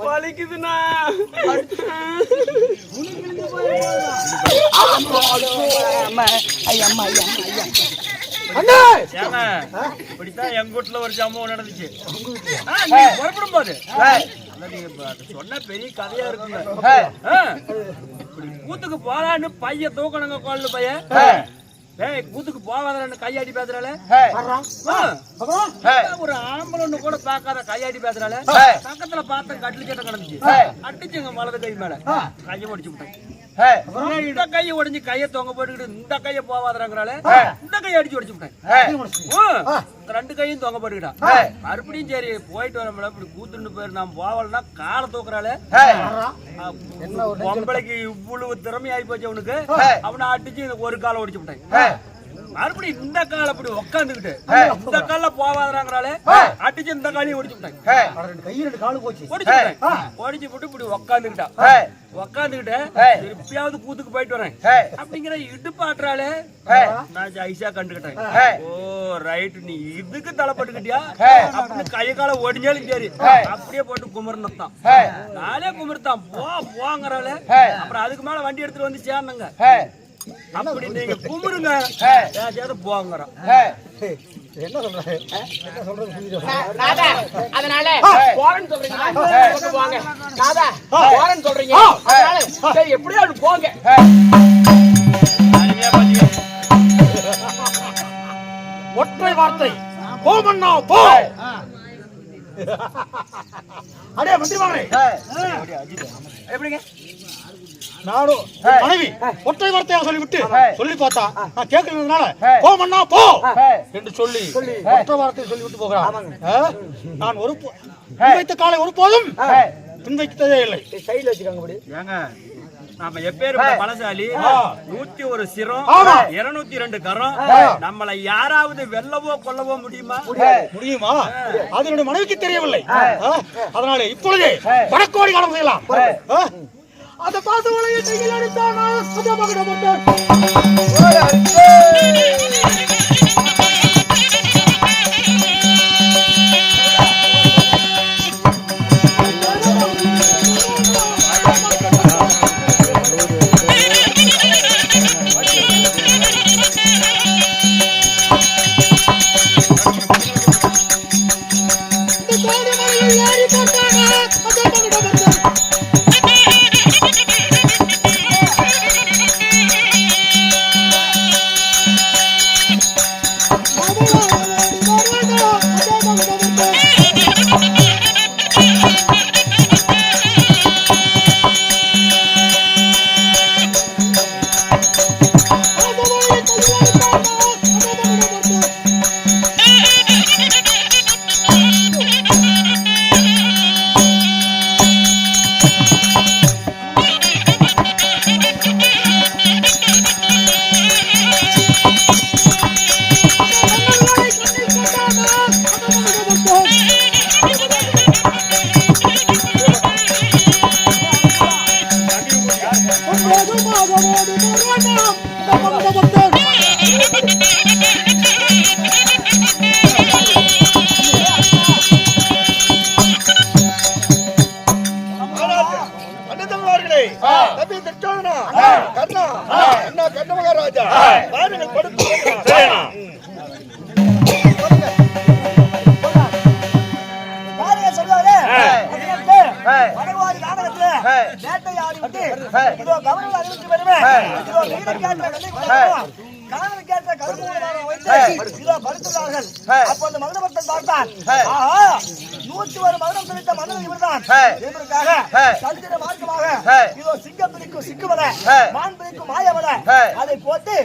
பழிக்குதுண்ணா ஏங்க இப்படித்தான் எங்க வீட்டுல ஒரு சம்பவம் நடந்துச்சு நீங்க புறப்படும் போது சொன்ன பெரிய கதையா இருக்குங்க இப்படி கூத்துக்கு போலான்னு பையன் தூக்கணுங்க கோல்ல பையன் கூத்துக்கு போவாதான்னு கையாடி பேசுறாளே ஒரு ஆம்பளை கூட பாக்காத கையாடி பேசுறாளே பக்கத்துல பார்த்த கட்டில் சட்டை கிடந்துச்சு அடிச்சுங்க வலது கை மேல கையை ஒடிச்சு விட்டேன் இந்த கையை உடைஞ்சு கையை தொங்க போட்டுக்கிட்டு இந்த கையை போவாதாங்கிறாளே இந்த கையை அடிச்சு உடைச்சு விட்டேன் ரெண்டு கையும் தொங்க போட்டுக்கிட்டா மறுபடியும் சரி போயிட்டு வர இப்படி கூத்துன்னு போயிரு நான் போவலன்னா காலை தூக்குறாளே பொம்பளைக்கு இவ்வளவு திறமை ஆகி போச்சு அவனுக்கு அவனை அடிச்சு ஒரு காலை ஒடிச்சு விட்டேன் மறுபடியும் இந்த கால அப்படி உக்காந்துக்கிட்டு இந்த கால போவாதாங்கிறாளே அடிச்சு இந்த காலையும் ஒடிச்சு விட்டேன் ஒடிச்சு விட்டு இப்படி உக்காந்துக்கிட்டா உக்காந்துக்கிட்டு திருப்பியாவது கூத்துக்கு போயிட்டு வரேன் அப்படிங்கிற இடுப்பாட்டுறாளே நான் ஐசா கண்டுகிட்டேன் ஓ ரைட் நீ இதுக்கு தலைப்பட்டுக்கிட்டியா அப்படின்னு கைய கால ஒடிஞ்சாலும் சரி அப்படியே போட்டு குமரத்தான் நானே குமரத்தான் போங்கிறாளே அப்புறம் அதுக்கு மேல வண்டி எடுத்துட்டு வந்து சேர்ந்தங்க அப்படி நீங்க குமுருங்க போங்கிறோம் அதனால போறேன்னு சொல்றீங்க சரி எப்படியோ போங்க ஒற்றை வார்த்தை போமண்ணா போ அடே மந்திரிமாரே எப்படிங்க நானும் மனைவி ஒற்றை வார்த்தையாக சொல்லிவிட்டு சொல்லி பார்த்தா நான் கேட்கறதுனால போமண்ணா போ என்று சொல்லி ஒற்றை வார்த்தையை சொல்லிவிட்டு போகிறான் நான் ஒரு வைத்த காலை ஒரு போதும் பின் வைத்ததே இல்லை சைடுல வச்சுக்காங்க ஏங்க நாம எப்பேற்பட்ட பலசாலி 101 சிரம் 202 கரம் நம்மளை யாராவது வெல்லவோ கொல்லவோ முடியுமா அதனுடைய மனைவிக்கு தெரியவில்லை அதனால இப்பொழுது வடக்கோடி காலம் செய்யலாம் அதை பார்த்து உலக செய்யல அடித்தானா அப்போது மகனபக்தன் பார்த்தான் 101 மகனம் குறித்த மன்னன் இவர்தான் இவருக்காக சந்திர மார்க்கமாக இதோ சிங்கம் பிடிக்கும் சிக்குவத மான் பிடிக்கும் மாயவத அதை போட்டு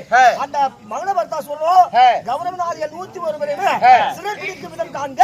அந்த மகனபக்தா சொல்றோம் கவர்னராகிய 101 பேரையுமே சிறை பிடிக்கும் விதம் காண்க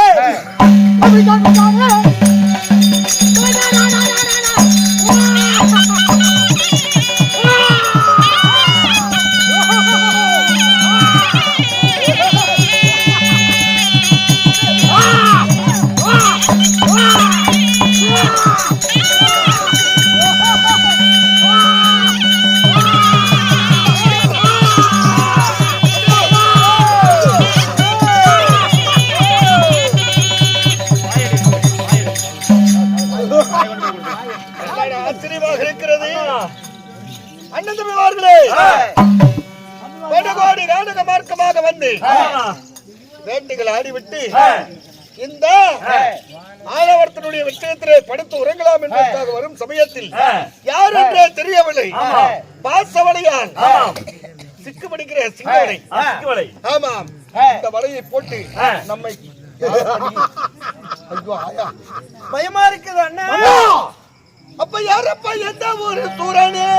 ஆட்டங்கள் ஆடிவிட்டு இந்த ஆலவர்த்தனுடைய விஷயத்திலே படுத்து உறங்கலாம் என்பதற்காக வரும் சமயத்தில் யார் என்றே தெரியவில்லை. பாசவலையால் சிக்கு படிக்கிற சிங்கவலை. ஆமாம், இந்த வலையை போட்டு நம்மை ஐயோ ஆயா பயமா இருக்குது அண்ணா. அப்ப யாரப்பா எந்த ஒரு சூரனே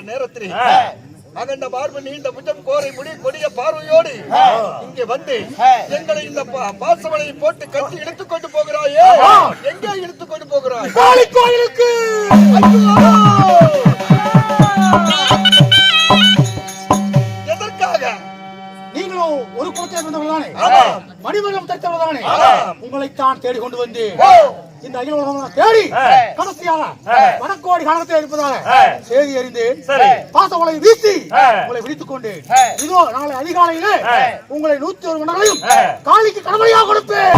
நேரத்தில் அகண்ட மார்பு நீண்ட புஜம் கோரை முடி கொடிய பார்வையோடு இங்கே வந்து எங்களை இந்த பாசவலையை போட்டு கட்டி இழுத்துக் கொண்டு போகிறாயே. எங்கே இழுத்துக் கொண்டு போகிறாய்? கோயிலுக்கு. எதற்காக? நீங்களும் ஒரு குலத்தை வந்தவர்களானே, மணிமண்டலம் தைத்தவர்களானே, உங்களைத்தான் தேடி கொண்டு வந்து இந்த அகில உலகம் தேடி கடைசியாக வடக்கோடி காலத்தில் இருப்பதாக செய்தி அறிந்து பாசவலை வீசி உங்களை விழித்துக் கொண்டு இதோ நாளை அதிகாலையிலே உங்களை 101 மன்னர்களையும் காளிக்கு கடமையாக கொடுப்பேன்.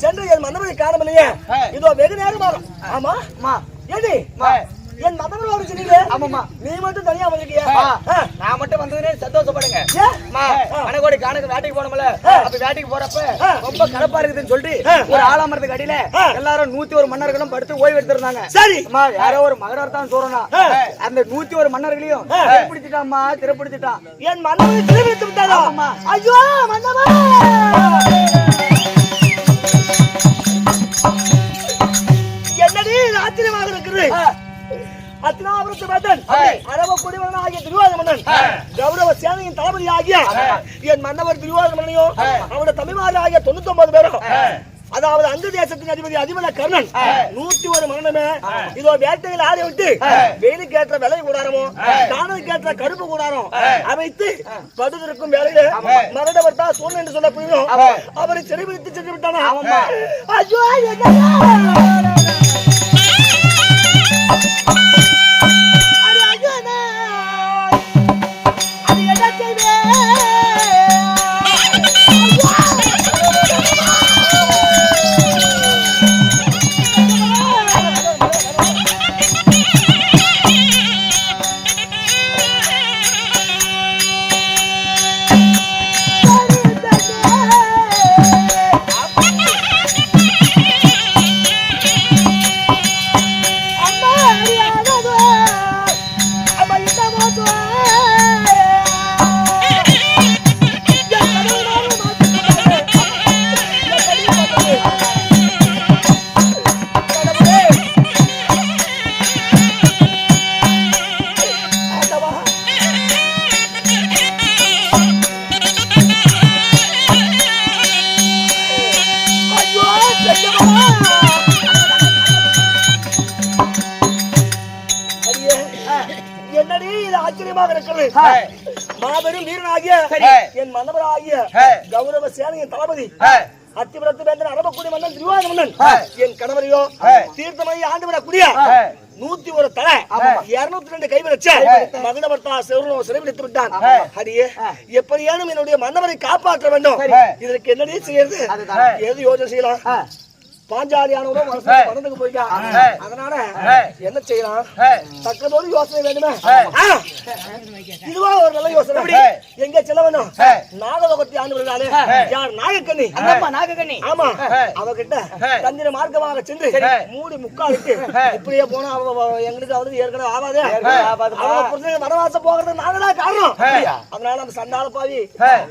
சென்று என் மன்னரை காணவில்லையே, இதோ வெகு நேரம் ஆகும். ஆமா ஏடி என் மன்னரை ஒரு சொன்னீங்க. ஆமாமா, நீ மட்டும் தனியா வந்திருக்கியா? நான் மட்டும் வந்ததுனே சந்தோஷப்படுங்க. மணக்கோடி காணுக்கு வேட்டைக்கு போனோம்ல, அப்ப வேட்டைக்கு போறப்ப ரொம்ப கலப்பா இருக்குதுன்னு சொல்லிட்டு ஒரு ஆலாமரத்துக்கு அடியில எல்லாரும் 101 மன்னர்களும் படுத்து ஓய்வு எடுத்திருந்தாங்க. சரி, யாரோ ஒரு மகனர் தான் சொல்றா, அந்த 101 மன்னர்களையும் திறப்பிடிச்சிட்டாமா, திறப்பிடிச்சிட்டான். என் மன்னரை திறப்பிடித்து விட்டாரா? ஐயோ மன்னவா, என்னடி ஆச்சரியமாக இருக்குது. அத்தினாபுரத்து மன்னன், அரவக்குடி மன்னன் ஆகிய துரியோதன மன்னன், கௌரவ சேனையின் தளபதி ஆகிய என் மன்னவர் துரியோதன மன்னனையும் அவருடைய தமிழ்மாறு ஆகிய 99 பேரும், அதாவது அங்கு தேசத்தின் அதிபதி அதிபல கர்ணன் 101 மன்னனுமே இதோ வேட்டையில் ஆடி விட்டு வெயிலுக்கு ஏற்ற விலை கூடாரமும் தானுக்கு ஏற்ற கருப்பு கூடாரம் அமைத்து படுத்திருக்கும் வேலையில மரணவர் தான் சோழன் என்று சொல்லப்படுகிறோம். அவரை சிறைபிடித்து சென்று விட்டானா? ஐயோ மாபெரும் வீரனாகிய என் மன்னவராகிய கௌரவ சேனையின் தளபதி அத்திபுரத்து வேந்தன் அரவக்குடி மன்னன் துரியோதன மன்னன் என் கணவரையோ தீர்த்தமணி ஆண்டு வரக்கூடிய 101 தலை 202 கைவிரச்ச மகனவர்த்தா சிறைபிடித்து விட்டான். அடியே எப்படியேனும் என்னுடைய மன்னவரை காப்பாற்ற வேண்டும். இதற்கு என்னடி செய்யறது? ஏது யோசனை செய்யலாம்? பாஞ்சாலியானவரும் மனதுக்கு போயிட்டா. அதனால என்ன செய்யலாம்? தக்கதோடு யோசனை வேண்டுமே. இதுவா ஒரு நல்ல யோசனை. எங்க செலவனும் நாகலோகத்தை ஆண்டு வருகிறானே யார்? நாகக்கண்ணி. நாகக்கண்ணி. ஆமா, அவகிட்ட தந்திர மார்க்கமாக சென்று மூடி முக்காலுக்கு இப்படியே போனா எங்களுக்கு அவனுக்கு ஏற்கனவே ஆகாது. வனவாசம் போகிறது நாங்கதான் காரணம். அதனால நம்ம சண்டால பாவி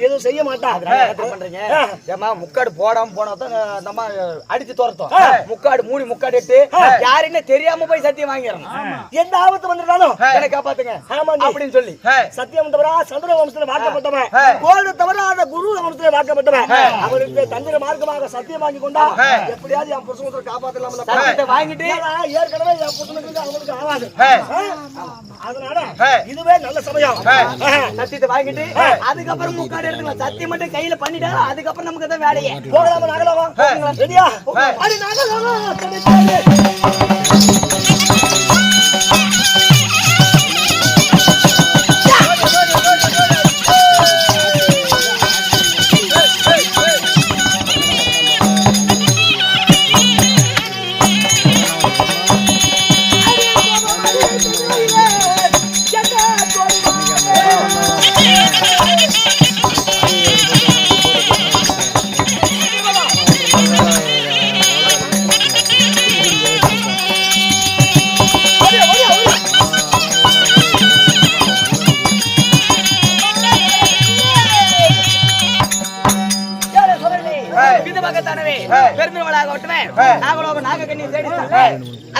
எதுவும் செய்ய மாட்டான். பண்றீங்க ஏமா முக்காடு போடாம போனாதான் நம்ம அடிச்சு துரத்தோம். முக்காடு மூடி முக்காடு எட்டு யாருன்னு தெரியாம போய் சத்தியம் வாங்கிடணும். எந்த ஆபத்து வந்திருந்தாலும் என்னை காப்பாத்துங்க அப்படின்னு சொல்லி சத்தியம் தவிர சந்திர வம்சத்துல வாக்கப்பட்டவன், கோடு தவிர அந்த குரு வம்சத்துல வாக்கப்பட்டவன், அவருக்கு தந்திர மார்க்கமாக சத்தியம் வாங்கி கொண்டா எப்படியாவது என் புருஷனை காப்பாத்தலாம். வாங்கிட்டு ஏற்கனவே என் புருஷனுக்கு அவனுக்கு ஆகாது. அதனால இதுவே நல்ல சமயம். சத்தியத்தை வாங்கிட்டு அதுக்கப்புறம் முக்காடு எடுத்துக்கலாம். சத்தியம் மட்டும் கையில பண்ணிட்டா அதுக்கப்புறம் நமக்கு தான் வேலையே. போகலாமா? நாகலாமா? ரெடியா? அடி நாகலாமா?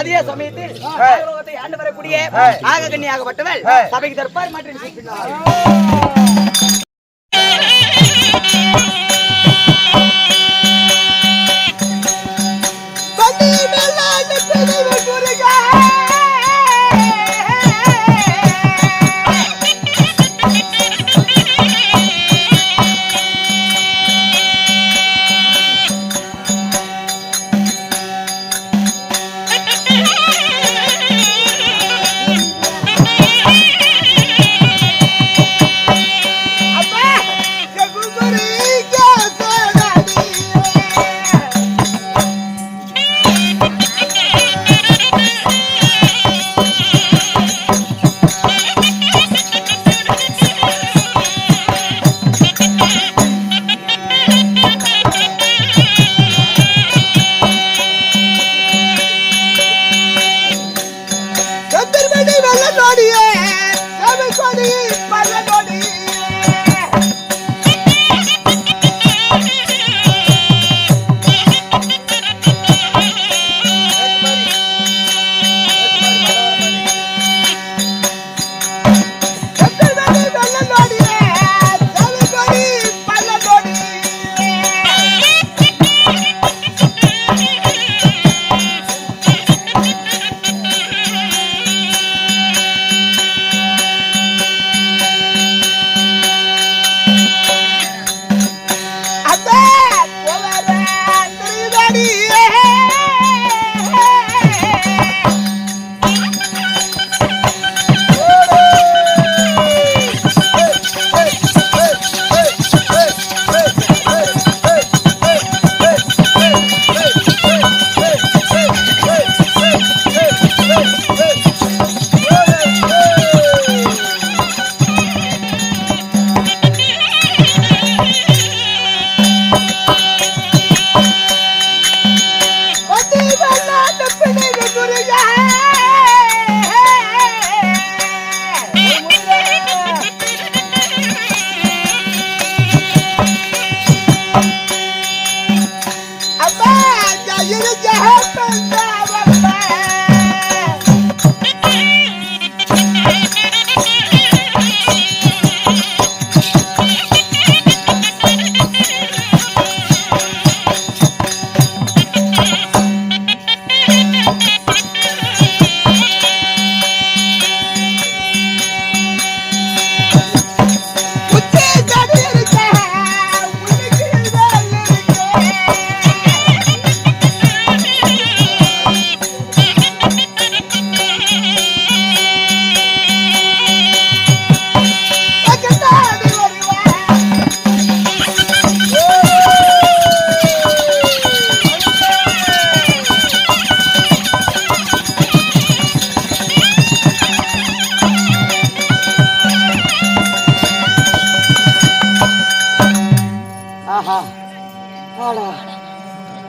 அதே சமயத்தில் நாகலோகத்தை ஆண்டு வரக்கூடிய நாகக்கன்னியாகப்பட்டவள் சபைக்கு தற்பார் மாற்றி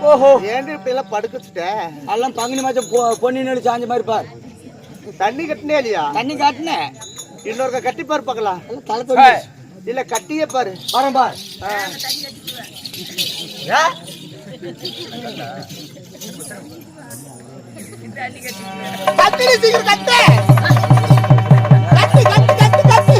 ஓஹோ ஏன் இப்படி எல்லாம் படுக்க எல்லாம் பங்குனி மாசம் பொன்னி நெல் சாஞ்ச மாதிரி பார். தண்ணி கட்டினே இல்லையா? தண்ணி காட்டுனேன். இன்னொருக்க கட்டி பாரு பார்க்கலாம். தலை இல்ல கட்டியே பாரு. வரேன் பார். கத்திரி சீக்கிரம் கட்டு. கட்டு கட்டு கட்டு கட்டு.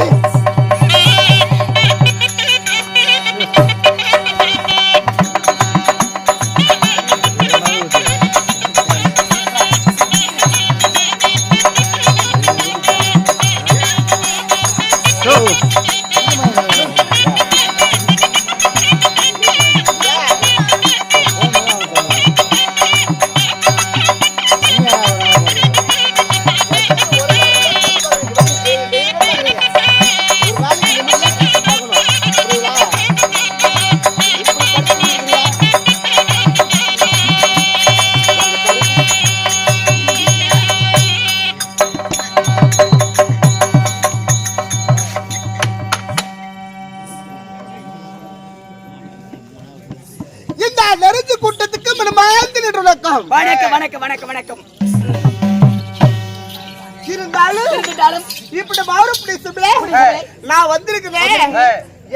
இந்த நெருஞ்சு கூட்டத்துக்கு வணக்கம் வணக்கம் வணக்கம் வணக்கம் வணக்கம். இருந்தாலும் இப்படி மறுபடி நான் வந்திருக்கிறேன்.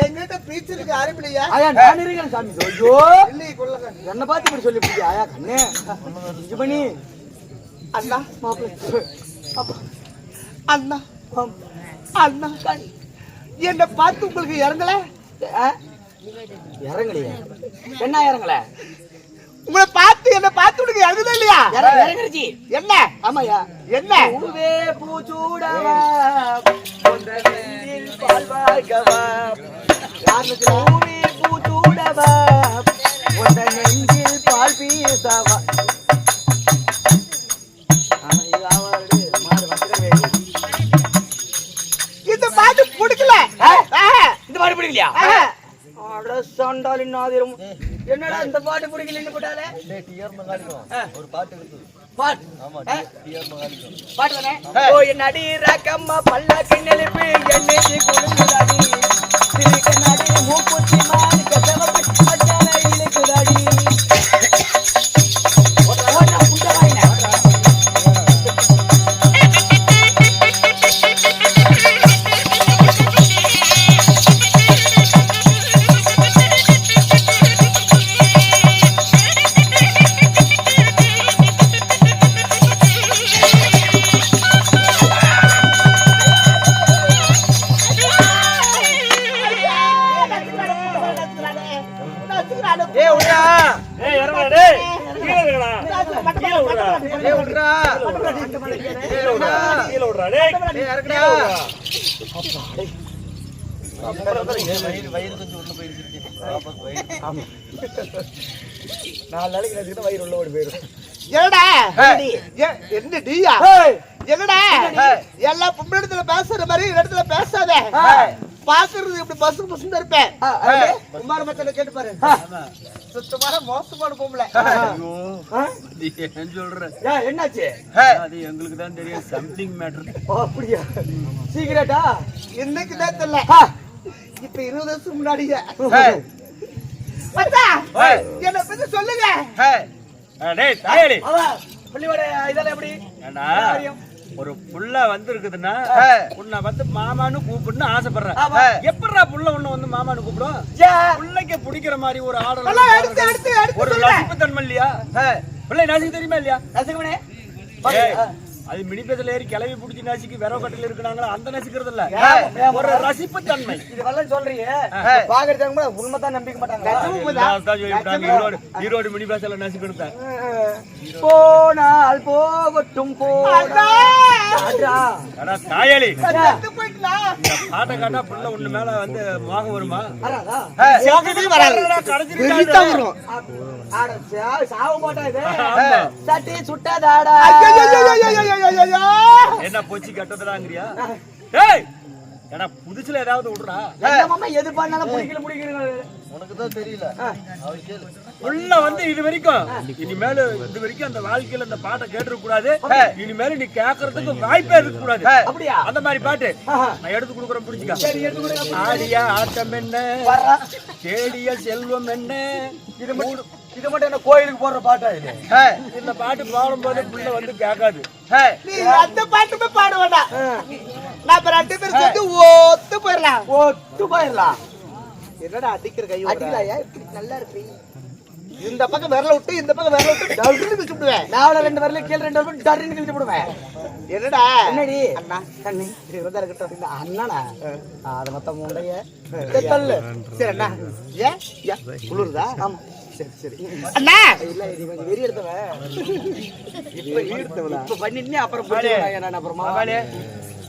எங்கிட்ட பீச்சருக்கு ஆரம்பிலையா? ஆயா நான் இருக்கேன் சாமி. ஐயோ இல்லை கொள்ளுங்க. என்ன பார்த்து இப்படி சொல்லி பிடிச்சி ஆயா கண்ணே இது பண்ணி அண்ணா அப்பா அண்ணா அண்ணா என்னை பார்த்து உங்களுக்கு இறங்கல? இறங்கலையா? என்ன இறங்கல? உங்களை பார்த்து என்ன பார்த்து உங்களுக்கு இறங்குதா இல்லையா? இறங்கிருச்சு. என்ன? ஆமாயா. என்ன? பூவே பூச்சூடவா பொந்தனில் பால்வார்கவா பூவே பூச்சூடவா பொந்த நெஞ்சில் பால் பீசவா. இந்த பாட்டு பிடிக்கல. இந்த பாட்டு பிடிக்கலையா? அட சண்டாலின் ஆதிரம். என்னடா இந்த பாட்டு பிடிக்கலன்னு போட்டாலே? ஒரு பாட்டு இருக்கு. பாட்டு பாட்டு தானே? ஓ என் அடி ரக்கம்மா பல்லாக்கு நெலுப்பு எண்ணெய் கொடுக்குதாடி சிரிக்க நாடி மூக்குத்தி மான் கசவப்பு மச்சான இழுக்குதாடி. ஓட்ட புண்டவாயின வயிறு கொஞ்சம் உள்ள போயிருக்கு. நாலு நாளைக்கு வச்சுக்கிட்ட வயிறு உள்ள ஓடி போயிடும். என்னடா என்ன டீயா? என்னடா எல்லா பொம்பளத்துல பேசுற மாதிரி இடத்துல பேசாத. பாக்குறது இப்படி பசு பசு இருப்பேன். குமார மச்சல கேட்டு பாரு. சுத்தமான மோசமான பொம்பளை. நீ ஏன் சொல்ற? என்னாச்சு? அது எங்களுக்கு தான் தெரியும். Something matter. அப்படியா? சீக்கிரட்டா இன்னைக்கு தான் தெரியல. இப்ப 20 வருஷம் முன்னாடியே என்ன பத்தி சொல்லுங்க. டேய் தாயலி, பள்ளியோட இதெல்லாம் எப்படி? ஏண்டா ஒரு புள்ள வந்து இருக்குதுன்னா உன்னை வந்து மாமான்னு கூப்பிடுன்னு ஆசைப்படுறேன். எப்படா புள்ள உன்னை வந்து மாமான்னு கூப்பிடும்? புள்ளைக்கு பிடிக்கிற மாதிரி ஒரு ஆடல் ஒரு ரசிப்பு தன்மை இல்லையா? பிள்ளை நசிக்க தெரியுமா இல்லையா? ரசிகமனே அது மினிபேசல ஏறி கிளவி பிடிச்சி நசிக்கு விரவ கட்டில இருக்கிறாங்களா அந்த நசிக்கிறது இல்ல, ஒரு ரசிப்பு தன்மை. இதெல்லாம் சொல்றீங்க பாக்குறதுக்கு கூட உண்மைதான் நம்பிக்க மாட்டாங்க. ஈரோடு மினிபேசல நசிக்கணும். போனால் போகட்டும் போடா தாயலி, பாட்டை காட்டா புள்ள ஒண்ணு மேல வந்து மோகம் வருமா? சாவு போட்டா இது சட்டி சுட்டதாடா. என்ன போச்சு கட்டதுடாங்கறியா? ஏடா புதுசுல ஏதாவது விடுறா. எது பண்ணாலும் பிடிக்கல உனக்கு தான் தெரியல. அவன் கேளு. உள்ள வந்து இது வரைக்கும் இனிமேல் இது வரைக்கும் அந்த வாழ்க்கையில அந்த பாட்டை கேட்டுக்க கூடாது. இனிமேல் நீ கேட்கறதுக்கு வாய்ப்பே இருக்க கூடாது. அப்படியா? அந்த மாதிரி பாட்டு நான் எடுத்து கொடுக்குறேன், புடிச்சுக்க. ஆடியா ஆட்டம் என்ன, தேடிய செல்வம் என்ன, இது மட்டும் என்ன கோயிலுக்கு போடுற பாட்டா இது? இந்த பாட்டு பாடும்போது புள்ள வந்து கேட்காது. நீ அந்த பாட்டுமே பாட வேண்டாம். நான் ரெண்டு பேரும் சேர்ந்து ஒத்து போயிடலாம். ஒத்து போயிடலாம். என்னடா அடிக்கிற கை அடிக்கலையா? நல்லா இருக்கு. இந்த பக்கம் விரல விட்டு இந்த பக்கம் விரல விட்டு டவுன்னு கிழிச்சு விடுவேன். நான் 2 வரல கீழ 2 வரல டர்ன்னு கிழிச்சு போடுவேன். என்னடா என்னடி அண்ணா கண்ணி இருந்தா இருக்கட்டும். இந்த அண்ணனா அது மொத்தம் முண்டைய தள்ளு. சரி அண்ணா. ஏன் குளிருதா? ஆமா. சரி சரி. அண்ணா இல்ல இது கொஞ்சம் வெறி எடுத்தவன். இப்ப பண்ணிட்டு அப்புறம் போடுவேன். நான் அப்புறமா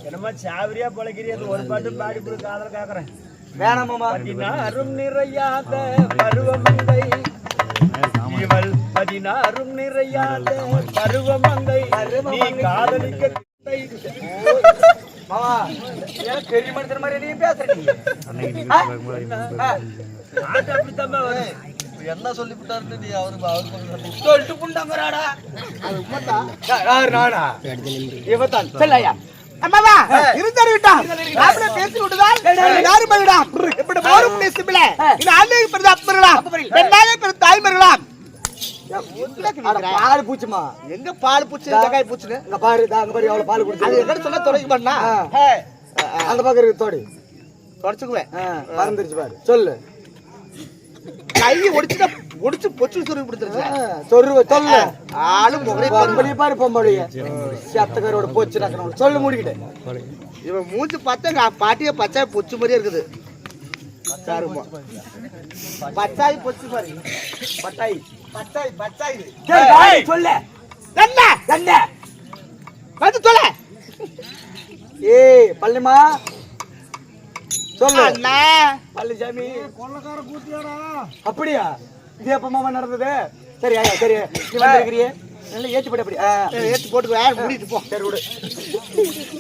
என்னமா சாவரியா பழகிறியா? ஒரு பாட்டு பாடி போய் காதல கேக்குறேன். வேணாமாமா. பதினாறும் நிறையாத பருவமங்கை இவள், 16 நிறையாத பருவமங்கை நீ காதலிக்க. மாமா ஏன் பெரிய மனுஷன் மாதிரி நீ பேசுறீங்க? பாட்டு அப்படித்தான் வரும். என்ன சொல்லி விட்டாரு நீ? அவரு சொல்லிட்டு புண்டாங்கறாடா. அது உம்மத்தா யார் நானா? இவதான் செல்லையா. அம்மாவா இருந்தாரு விட்டா நாமளே பேசி விட்டுதான் யாரும் பைடா இப்படி போரும் பேசிபில இந்த ஆளே பிறந்த அப்பறலாம் பெண்ணாலே பிறந்த தாய்மர்களாம். பால் பூச்சுமா? எங்க பால் பூச்சி ஜகாய் பூச்சினு அங்க பாரு, அங்க பாரு எவ்வளவு பால் குடிச்சு. அது எங்க சொன்னா தொடங்கி பண்ணா அந்த பக்கம் இருக்கு தோடி தொடச்சுக்குவேன். பறந்துருச்சு பாரு. சொல்லு. கை ஒடிச்சு பொச்சு சொருவி கொடுத்துருச்சு. சொருவ சொல்லு. ஆளு முகரை பொம்பளி பாரு, பொம்பளைய செத்தக்காரோட போச்சு நக்கணும். சொல்லு முடிக்கிட்டேன். இவன் மூச்சு பார்த்தா பாட்டிய பச்சை பொச்சு மாதிரியே இருக்குது. பச்சாய் பொச்சு பாரு. பட்டாய் பச்சாய் பச்சாய் சொல்லு. என்ன என்ன வந்து சொல்ல. ஏய் பள்ளிமா சொல்லு. அண்ணா பழனிசாமி கொள்ளக்கார கூத்தியாடா. அப்படியா? இது எப்பமா நடந்தது? சரி ஐயா சரி. நீ வந்திருக்கிறியே நல்லா ஏத்தி போடு. அப்படி ஏத்து போட்டுக்குவேன். மூடிட்டு போ. சரி விடு.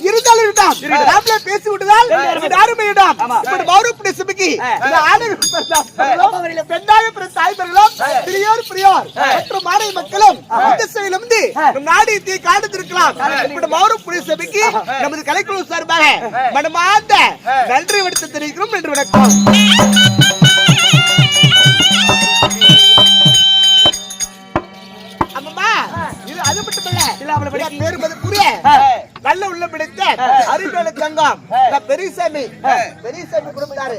இருந்தாலும் விட்டான். நாமளே பேசி விட்டுதான் யாருமே விட்டான். இப்படி மௌரூப் நெசுமிக்கு இந்த ஆணை பெண்ணாக பிற தாய்மர்களும் பிரியோர் பிரியோர் மற்றும் மாநில மக்களும் இந்த செயலிருந்து நம் நாடு காணத்திருக்கலாம். இப்படி மௌரூப் நெசுமிக்கு நமது கலைக்குழு சார்பாக மனமார்ந்த நன்றி வணக்கம் தெரிவிக்கிறோம். நன்றி வணக்கம். அது மட்டுமல்ல பேரு மதிப்புரிய நல்ல உள்ள பிடித்த அறிவேல சங்கம் பெரியசாமி குடும்பத்தாரு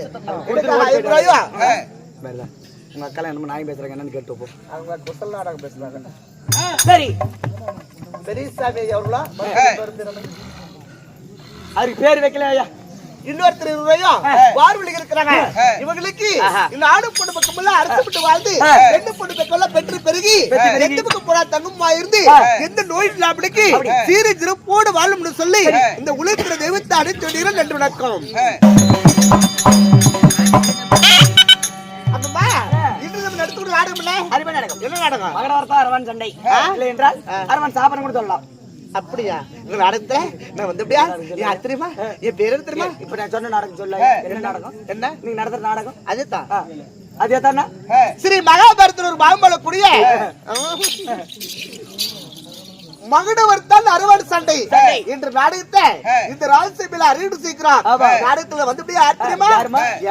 உங்க அக்கா என்ன நாய் பேசுறாங்க என்னன்னு கேட்டு போ. அவங்க குசல் நாடகம் பேசுறாங்க. சரி பெரியசாமி அவர்களா அதுக்கு பேர் வைக்கல ஐயா. இன்னொருத்தர் இருவரையும் பார்வலி இருக்கிறாங்க. இவங்களுக்கு இந்த ஆடு பொண்ணு பக்கம் அரசு விட்டு வாழ்ந்து ரெண்டு பொண்ணு பக்கம் பெற்று பெருகி எந்த பக்கம் போனா தங்கமா இருந்து எந்த நோய் இல்லாமலுக்கு சீர சிறப்போடு வாழும்னு சொல்லி இந்த உழைக்கிற தெய்வத்தை அடைச்சொல்லிகள் நன்றி வணக்கம். அம்மா இன்று நம்ம நடத்துகிற நாடகம் இல்ல அருமை நாடகம். என்ன நாடகம்? மகடவர்த்தா அரவன் சண்டை. இல்லை என்றால் அரவன் சாபனம் கூட சொல்லலாம். அப்படியா? இந்த நாடகத்துல நான் வந்து அப்படியா என் தெரியுமா? என் பேரு தெரியுமா? இப்ப நான் சொன்ன நாடகம் சொல்ல. என்ன நாடகம்? என்ன நீங்க நடத்துற நாடகம்? அதுதான் அதே தானே ஸ்ரீ மகாபாரதத்தில் ஒரு பாகம்பல கூடிய மகுடவர்த்தன் அறுவன் சண்டை என்ற நாடகத்தை இந்த ராஜ்யசபையில அறிவிப்பு செய்கிறார். நாடகத்துல வந்து அப்படியே தெரியுமா?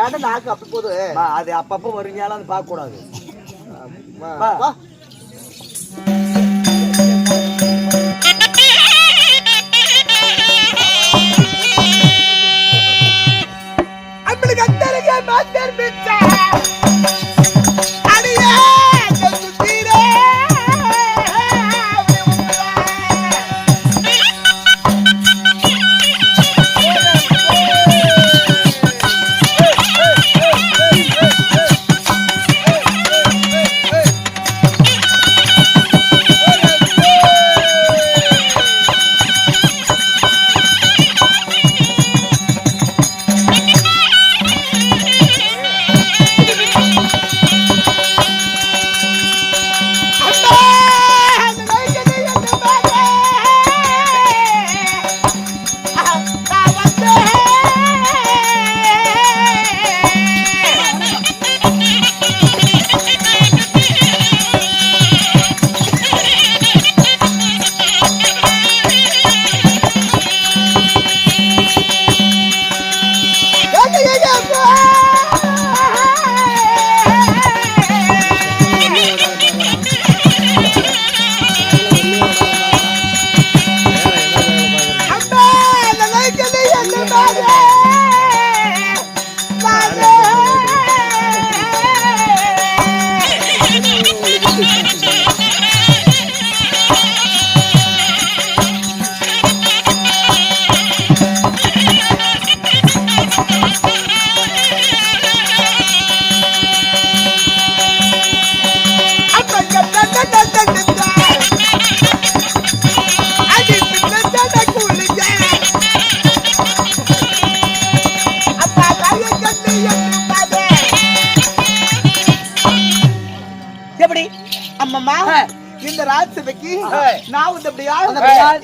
ஏன்னா நாக்கு அப்படி போது அது அப்பப்போ வருங்காலும் அது பார்க்க கூடாது. அப்படி கத்தருக மாத்தர் பிச்சை அடியே சுத்தீரே அம்மம்மா இந்த ராஜ்சபைக்கு நான் வந்து அப்படியா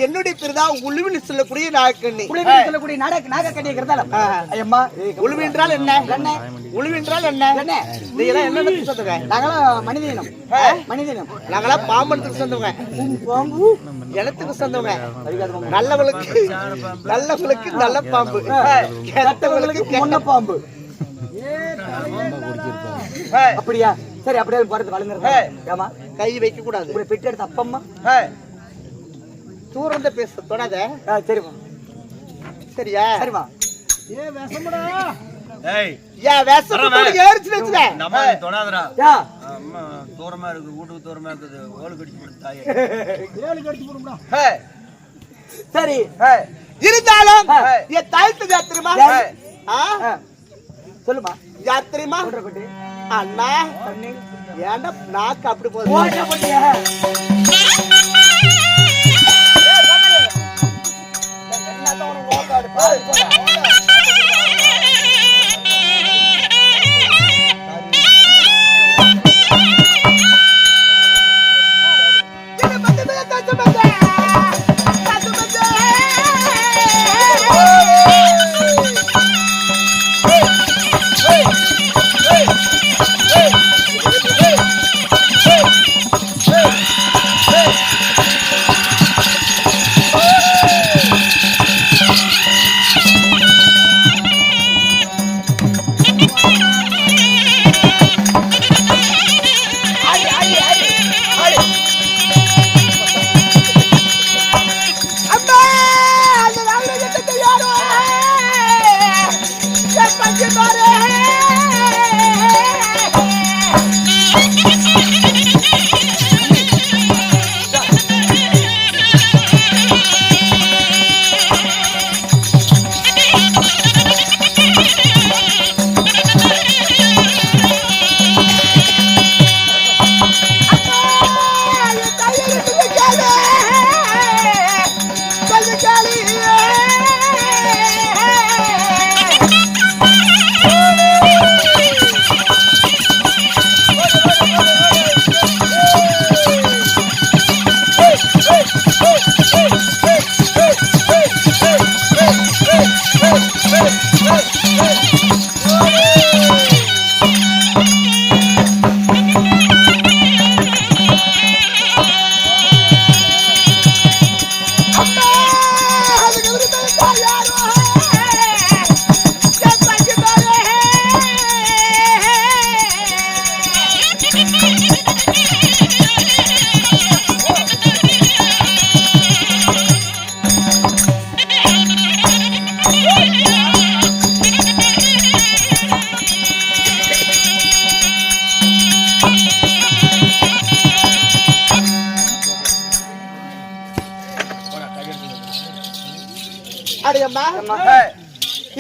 என்னுடைய பேர் தான் உழுவின்னு சொல்லக்கூடிய நாகக்கண்ணி. உழுவின்னு சொல்லக்கூடிய நாகக்கண்ணி இருக்கிறதால ஐயம்மா உழுவு என்றால் என்ன? உழுவு என்றால் என்ன? நீ எல்லாம் என்ன சொந்தங்க? நாங்களாம் மனிதனம் மனிதனம் நாங்களாம் பாம்பனத்துக்கு சொந்தவங்க, இனத்துக்கு சொந்தவங்க. நல்லவளுக்கு நல்ல பாம்பு, கெட்டவளுக்கு முன்ன பாம்பு. அப்படியா? சரி, அப்படியே போறது வளர்ந்துருங்க. ஏமா கை வைக்க கூடாது. உங்களை பெற்று எடுத்த அப்பம்மா தூரந்த பேச தொடாத. சரிம்மா சரியா? சரிம்மா. ஏய் ஏன் வேஷம் ஏறிச்சு வச்சுக்க. நம்ம தொடாதடா. யா அம்மா தூரமா இருக்கு, வீட்டுக்கு தூரமா இருக்குது. ஓல் கடிச்சு போடு தாயே. சரி இருந்தாலும் என் தாய்க்கு யாத்திரமா சொல்லுமா. யாத்திரமா குட்டி அண்ணா ஏன்டா நாக்கு அப்படி போகுது? ஓட்ட போட்டியா?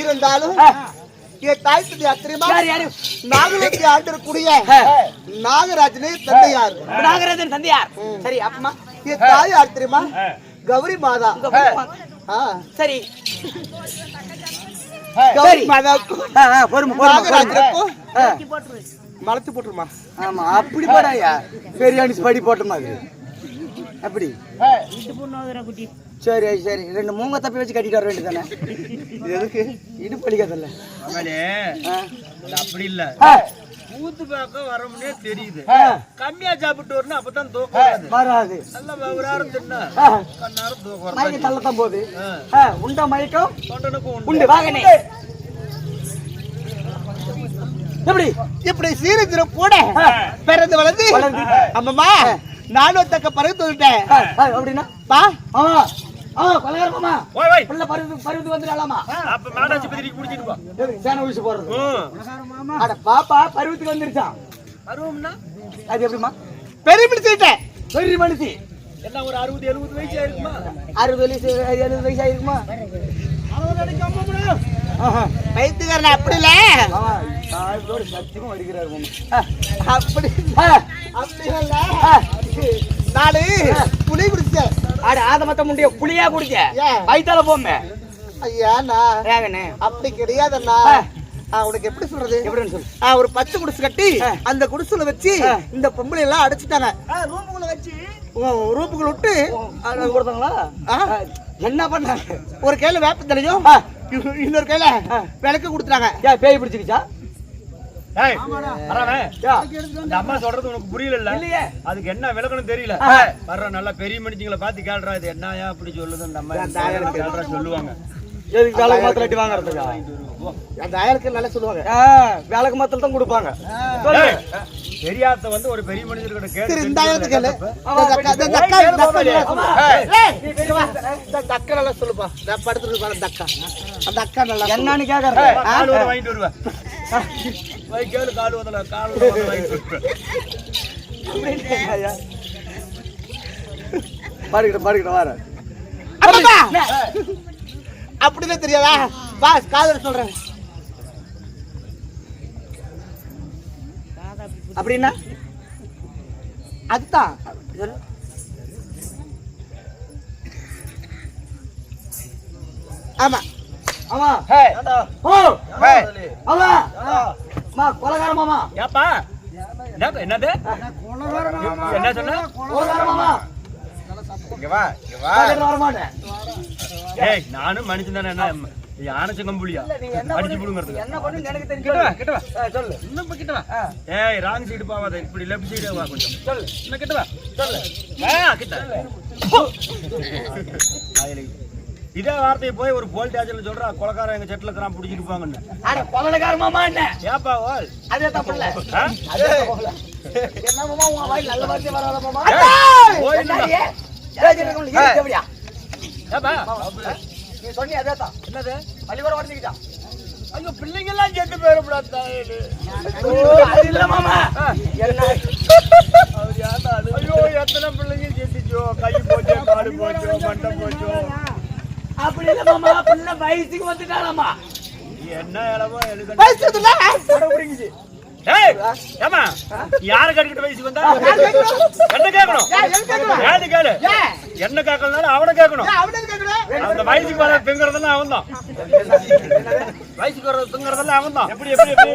இருந்தாலும் என் தாய்க்கு யாத்திரமா நாகலோகத்தை ஆண்டிருக்கூடிய நாகராஜனே தந்தையார். நாகராஜன் தந்தையார். சரி அப்பமா என் தாய் யார் தெரியுமா? கௌரி மாதா. சரி கௌரி மாதாவுக்கும் நாகராஜனுக்கும் மலத்து போட்டுருமா? ஆமா அப்படி போடாயா, பெரியாணி படி போட்டோமா அது அப்படி. சரி சரி, ரெண்டு மூங்க தப்பி வச்சு கட்டிட்டு வர வேண்டியதானே. எதுக்கு? இடுப்பு வலிக்காதல்ல. அப்படி இல்ல, கூத்து பார்க்க வரமுன்னே தெரியுது. கம்மியா சாப்பிட்டு வரணும், அப்பதான் தூக்கம் வராது. நல்லா ஒரு தின்னா கண்ணாரம் தூக்கம் மயக்கம் தள்ளத்தான் போகுது. உண்ட மயக்கம் தொண்டனுக்கும் உண்டு. வாகனே எப்படி இப்படி சீரத்திரம் கூட பிறந்து வளர்ந்து அம்மம்மா நானும் தக்க பறவை தோட்டேன் அப்படின்னா பா. கொலகாரமா ஓய் ஓய் உள்ள பருவத்து வந்துடலாமா? அப்ப மாடாச்சி பத்திரிக்கை குடிச்சிட்டு போ. சேன ஊசி போடுறது. அட பாப்பா பருவத்துக்கு வந்துருச்சான். பருவம்னா அது எப்படிமா? பெரிய பிடிச்சிட்டேன். பெரிய மனுஷி எல்லாம் ஒரு 60-70 வயசு ஆயிருக்குமா? 60 வயசு 70 வயசு ஆயிருக்குமா? வைத்துக்காரன் அப்படி இல்ல, சத்தியமா அடிக்கிறாரு அப்படி அப்படி இல்ல. நானு புளி குடிச்சேன். அட ஆத மத்த முண்டிய புளியா குடிக்க ஏன்? வயித்தால போமே. ஐயா நான் ஏகனே அப்படி கிடையாதுண்ணா. உனக்கு எப்படி சொல்றது? எப்படின்னு சொல்லு. ஒரு பச்சை குடிசை கட்டி அந்த குடிசைல வச்சு இந்த பொம்பளை எல்லாம் அடைச்சிட்டாங்க. ரூமுக்குள்ள வச்சு ரூமுக்குள்ள விட்டு கொடுத்தாங்களா? என்ன பண்ணாங்க? ஒரு கையில வேப்ப தலையும் இன்னொரு கையில விளக்கு கொடுத்துட்டாங்க. பேய் பிடிச்சிருச்சா? ஏய், வரானே. இந்த அம்மா சொல்றது உனக்கு புரியல இல்லையே. அதுக்கு என்ன விளக்கணும் தெரியல. வர்ற நல்லா பெரிய மனுஷங்களை பார்த்து கேள்றா, இது என்னயா அப்படி சொல்லுது அந்த அம்மா கேள்றா சொல்லுவாங்க. எதுக்கு விளக்கு மாத்தலாட்டி வாங்குறதுக்கா? அந்த ஆயிரக்கு நல்லா சொல்லுவாங்க. விளக்கு மாத்தல் தான் கொடுப்பாங்க. ஏய், தெரியாத வந்து ஒரு பெரிய மனுஷர்கிட்ட கேட்டு இந்த ஆயிரத்துக்கு கேளு. அக்கா நல்லா சொல்லுப்பா. நான் படுத்துட்டு அந்த அக்கா, அந்த அக்கா நல்லா என்னன்னு கேக்குறது? கால் ஊத வாங்கிட்டு வருவேன். வை கேளு, கால் ஊதல கால் ஊத வாங்கிட்டு வருவேன். பாருக்கிட்ட வர அப்படிதான் தெரியாதா? வா காதல சொல்றேன். அப்படின்னா அதுதான் ஆமா ஆமா. ஓ ஆமா. மா கொலகார மாமா. ஏப்பா என்னது என்ன சொன்ன? கொலகார மாமா. இங்க வா, இங்க வா. வர மாட்டேன். ஏய், நானும் மனுஷன் தானே. என்ன யானச்சங்கம்புலியா அடிச்சு புடுங்கிறது? என்ன பண்ணு எனக்கு தெரியும். கிட்ட வா. சொல்லு. இன்னும் கிட்ட வா. ஏய், ராங் சைடு போவாத, இப்படி லெஃப்ட் சைடு வா கொஞ்சம். சொல்லு. இன்னும் கிட்ட வா. சொல்லு. கிட்ட. இதே வார்த்தையை போய் ஒரு போல் ஸ்டேஷன்ல சொல்றா, கொலக்காரன் எங்க செட்ல இருக்கிறான் பிடிச்சிட்டு போங்கன்னு. அட கொலகார மாமா என்ன? ஏப்பா ஓல் அதே தப்பு இல்ல. அதே தப்பு இல்ல. என்ன மாமா உன் வாய் நல்ல வார்த்தை வராத மாமா. போயிடுடா. எப்படியா? ஏப்பா நீ சொன்னி அதே தான். என்னது? பள்ளிக்கூடம் வரதுக்கிட்டா? ஐயோ, பிள்ளைங்க எல்லாம் செட்டு போயிடப்படா தாயே. அது இல்ல மாமா. என்ன ஐயோ, எத்தனை பிள்ளைங்க செட்டுச்சோ, கை போச்சோ, காடு போச்சோ, மண்டை போச்சோ. அப்படி இல்ல மாமா, பிள்ளை வயசுக்கு வந்துட்டாலாமா? என்ன இளவோ எழுத புரிஞ்சுச்சு. ஏய், ஏமா யார கட்டிக்கிட்ட வயசுக்கு வந்தா என்ன கேட்கணும்? ஏது கேளு. என்ன கேட்கலனாலும் அவனை கேட்கணும். அந்த வயசுக்கு வர திங்கிறதெல்லாம் அவன் தான். வயசுக்கு வர திங்கிறதெல்லாம் அவன் தான். எப்படி எப்படி எப்படி?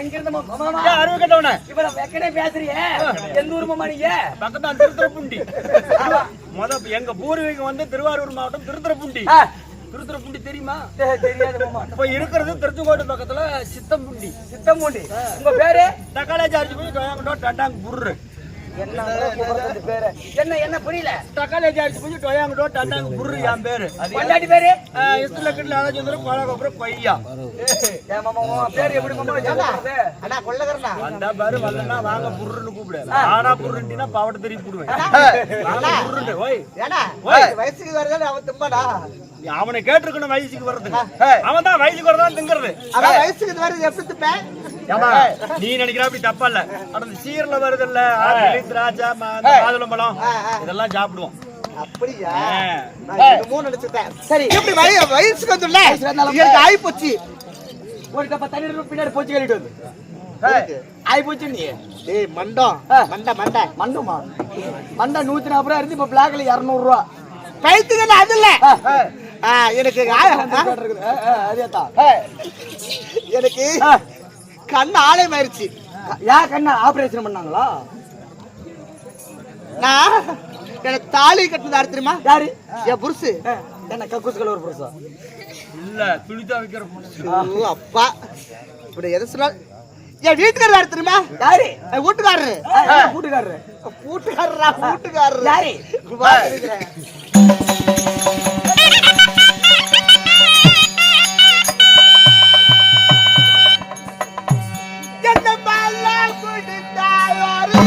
எங்க இருந்து மாமா? அறுவை கட்டவன இப்ப நான் வெக்கனே பேசுறியே. எந்த ஊர் மாமா நீங்க? பக்கத்தான் திருத்துறைப்பூண்டி. எங்க பூர்வீகம் வந்து திருவாரூர் மாவட்டம் திருத்துறைப்பூண்டி. திருத்துறைப்பூண்டி தெரியுமா? தெரியாது மாமா. இப்ப இருக்கிறது திருச்செங்கோடு பக்கத்துல சித்தம்பூண்டி. சித்தம்பூண்டி. உங்க பேரு? தக்காளி சார்ஜ் போய் டொயாங்கடோ டட்டாங் புர்ரு. என்ன பேரு? என்ன என்ன புரியல? தக்காளி சார்ஜ் போய் டொயாங்கடோ டட்டாங் புர்ரு என் பேரு. கொண்டாடி பேரு? இஸ்ல கிட்ட அலஜந்திரம் கொலகப்புறம் கொய்யா. ஏ மாமா உன் பேரு எப்படி மாமா சொல்றது? அண்ணா கொள்ளகறனா வந்தா பாரு, வரலன்னா வாங்க புர்ருன்னு கூப்பிடு. ஆனா புர்ருன்டினா பாவட தெரிய போடுவேன். வாங்க புர்ருன்னு. ஓய் ஏனா வயசுக்கு வரதா அவன் தும்பாடா. அவனை கேட்டிருக்கணும் வயசுக்கு வர்றதுக்கு. அவன் தான் வயசுக்கு வரதா திங்கிறது. அவன் வயசுக்கு வரது எப்படி துப்பேன்? ஏமா நீ நினைக்கிற அப்படி தப்பா இல்ல. அந்த சீர்ல வருது இல்ல, ஆப்பிள், திராட்சை, மாதுளம்பழம் இதெல்லாம் சாப்பிடுவோம். அப்படியா? நான் என்னமோ நினைச்சிட்டேன். சரி, எப்படி வயசுக்கு வந்துள்ள எனக்கு ஆயி போச்சு. ஒரு கப்ப தண்ணி பின்னாடி போச்சு கேட்டு வந்து ஆயி போச்சு நீ. டேய் மண்டம் மண்ட மண்ட மண்டமா மண்டை 140 ரூபா இருந்து இப்ப பிளாக்ல 200 ரூபா. பைத்துக்கு அது இல்ல. எனக்கு அதேதான். எனக்கு கண்ணு ஆலயம் ஆயிருச்சு. யா கண்ணா ஆபரேஷன் பண்ணாங்களா? நான் எனக்கு தாலி கட்டுனது யாரு தெரியுமா? யாரு? என் புருஷு. என்ன கக்கூசுகள் ஒரு புருஷா? இல்ல, துணிதா வைக்கிற அப்பா இப்படி எதை சொன்னா என் வீட்டுக்காரர் யாரு தெரியுமா? யாரு? வீட்டுக்காரரு. கூட்டுக்காரரு. வீட்டுக்காரரா? வீட்டுக்காரரு யாரு? என்ன பாலா குடித்தாயோரு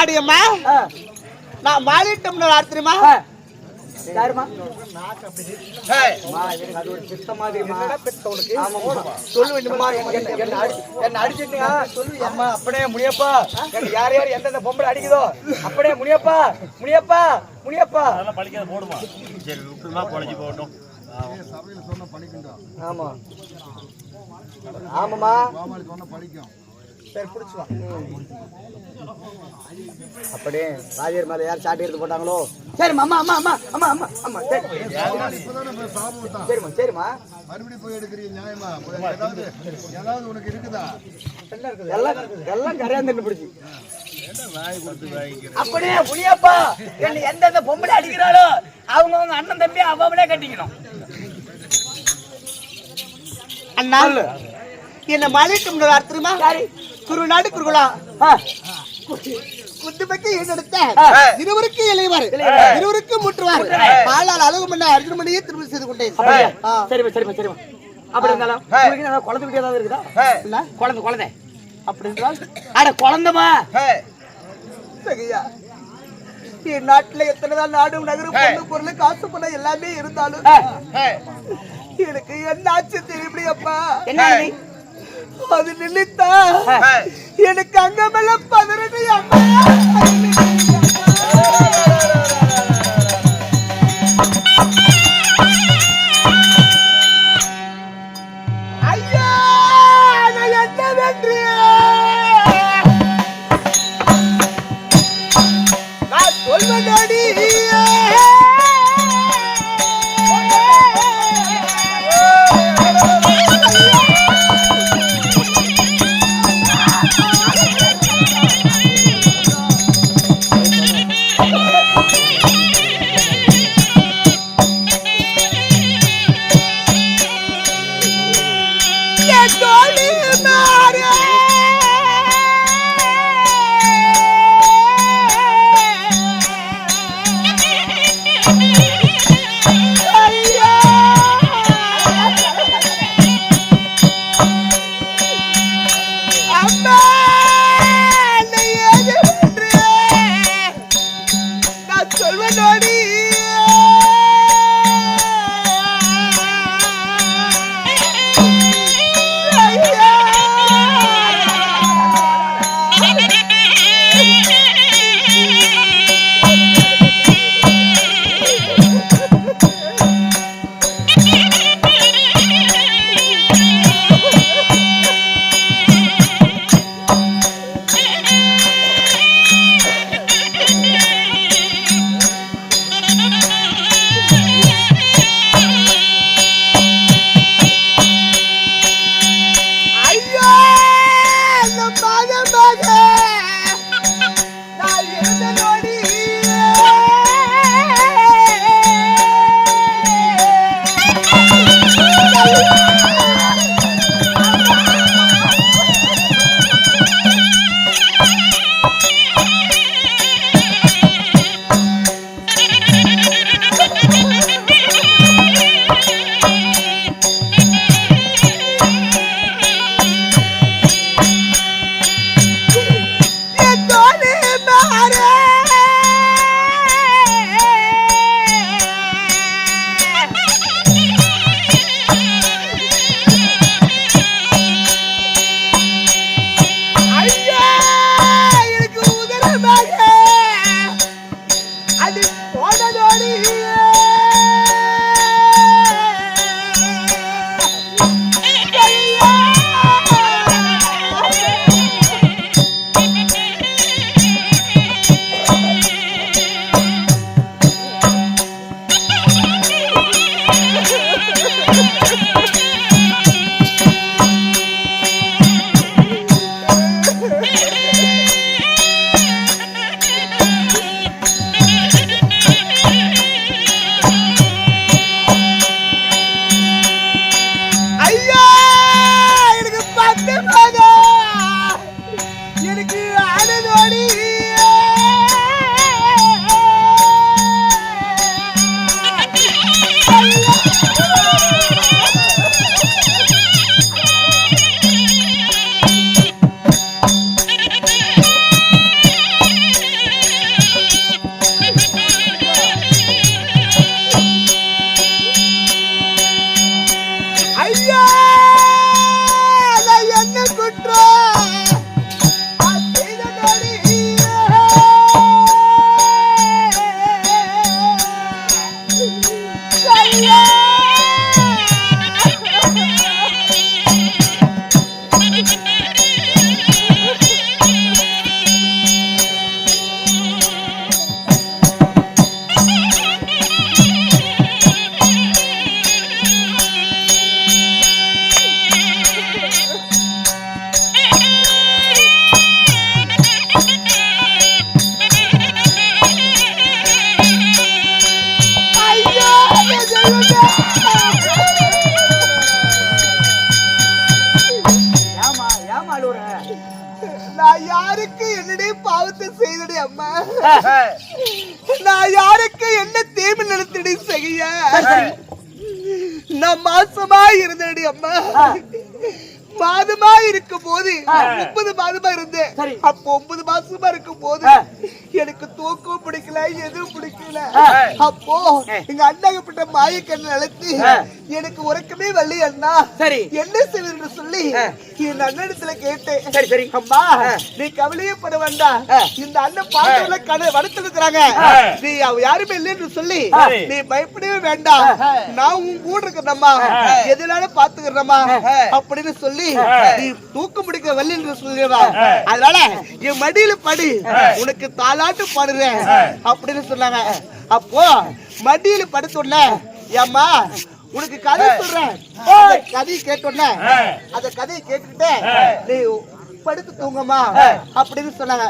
அடியம்மா நான் மாலிட்டம்னு தெரியுமா யாருமா அது ஒரு பித்த மாதிரி சொல்லு வேண்டுமா என்ன அடிச்சிட்டீங்க சொல்லு அம்மா அப்படியே முடியப்பா எனக்கு யார் யார் எந்தெந்த பொம்பளை அடிக்குதோ அப்படியே முடியப்பா முடியப்பா முடியப்பா அதெல்லாம் பழிக்காத போடுமா சரி விட்டுமா பழிச்சு போகட்டும் ஆமா ஆமாமா சரி புடிச்சுவா அப்படியே ராஜர் மேல யார் சாட்டி எடுத்து போட்டாங்களோ சரிம்மா அம்மா அம்மா அம்மா அம்மா அம்மா அம்மா சரிம்மா சரிம்மா மறுபடியும் போய் எடுக்கிறீங்க நியாயமா ஏதாவது உனக்கு இருக்குதா எல்லாம் எல்லாம் கரையாந்து பிடிச்சி வாய் கொடுத்து வாங்கிக்கிறேன் அப்படியே புளியப்பா என்ன எந்தெந்த பொம்பளை அடிக்கிறாளோ அவங்க அண்ணன் தம்பி அவங்களே கட்டிக்கணும் அண்ணா என்ன மாலிட்டும் தெரியுமா குருநாடு குருகுலா குத்துப்பட்டு எடுத்த இருவருக்கு இளையவர் இருவருக்கு முற்றுவார் பாலால் அழகு மன்ன அர்ஜுனமணியை திருமணம் செய்து கொண்டேன் சரிம்மா சரிம்மா சரிம்மா அப்படி இருந்தாலும் உங்களுக்கு ஏதாவது குழந்தை வீட்டு ஏதாவது இருக்குதா இல்ல குழந்தை குழந்தை அப்படி இருந்தால் அட குழந்தைமா சரியா என் நாட்டுல எத்தனைதான் நாடு நகரம் பொண்ணு பொருள் காசு பண்ண எல்லாமே இருந்தாலும் எனக்கு என்ன ஆச்சு தெரியுமையப்பா என்ன அது நினைத்தா எனக்கு அங்கமெல்லாம் பதறது அம்மா ஐயா நான் என்ன வென்று நான் சொல்வதடி நான் யாருக்கு என்னுடைய பாவத்தை செய்தடி அம்மா? நான் யாருக்கு என்ன தீமை நடத்தடி செய்ய? நான் மாசமா இருந்தடி அம்மா. மாதமா இருக்கும் போது 30 மாதமா இருந்தேன். அப்போ 9 மாசமா இருக்கும் போது எனக்கு தூக்கம் பிடிக்கல, எதுவும் பிடிக்கல. அப்போ எங்க அண்ணாகப்பட்ட மாயக்கண்ணை அழைத்து எனக்கு உறக்கமே வள்ளி அண்ணா என்ன செய்வது சொல்லி என் அண்ணனிடத்துல கேட்டேன். அம்மா நீ கவலையே பட வேண்டாம், இந்த அண்ணன் பாட்டல கடை வளர்த்துருக்காங்க, நீ அவ யாருமே இல்லைன்னு சொல்லி நீ பயப்படவே வேண்டாம், நான் உன் கூட இருக்கிறேம்மா, எதுனாலும் பாத்துக்கிறேம்மா அப்படின்னு சொல்லி நீ தூக்கம் பிடிக்க வள்ளி என்று சொல்லிடுவா. அதனால என் மடியில படி, உனக்கு தாலாட்டு பாடுறேன் அப்படின்னு சொன்னாங்க. அப்போ மடியில படுத்தோன்ன ஏம்மா உனக்கு கதை சொல்றேன், கதையை கேட்டோன்ன அந்த கதையை கேட்டுக்கிட்டே நீ படுத்து தூங்கம்மா அப்படின்னு சொன்னாங்க.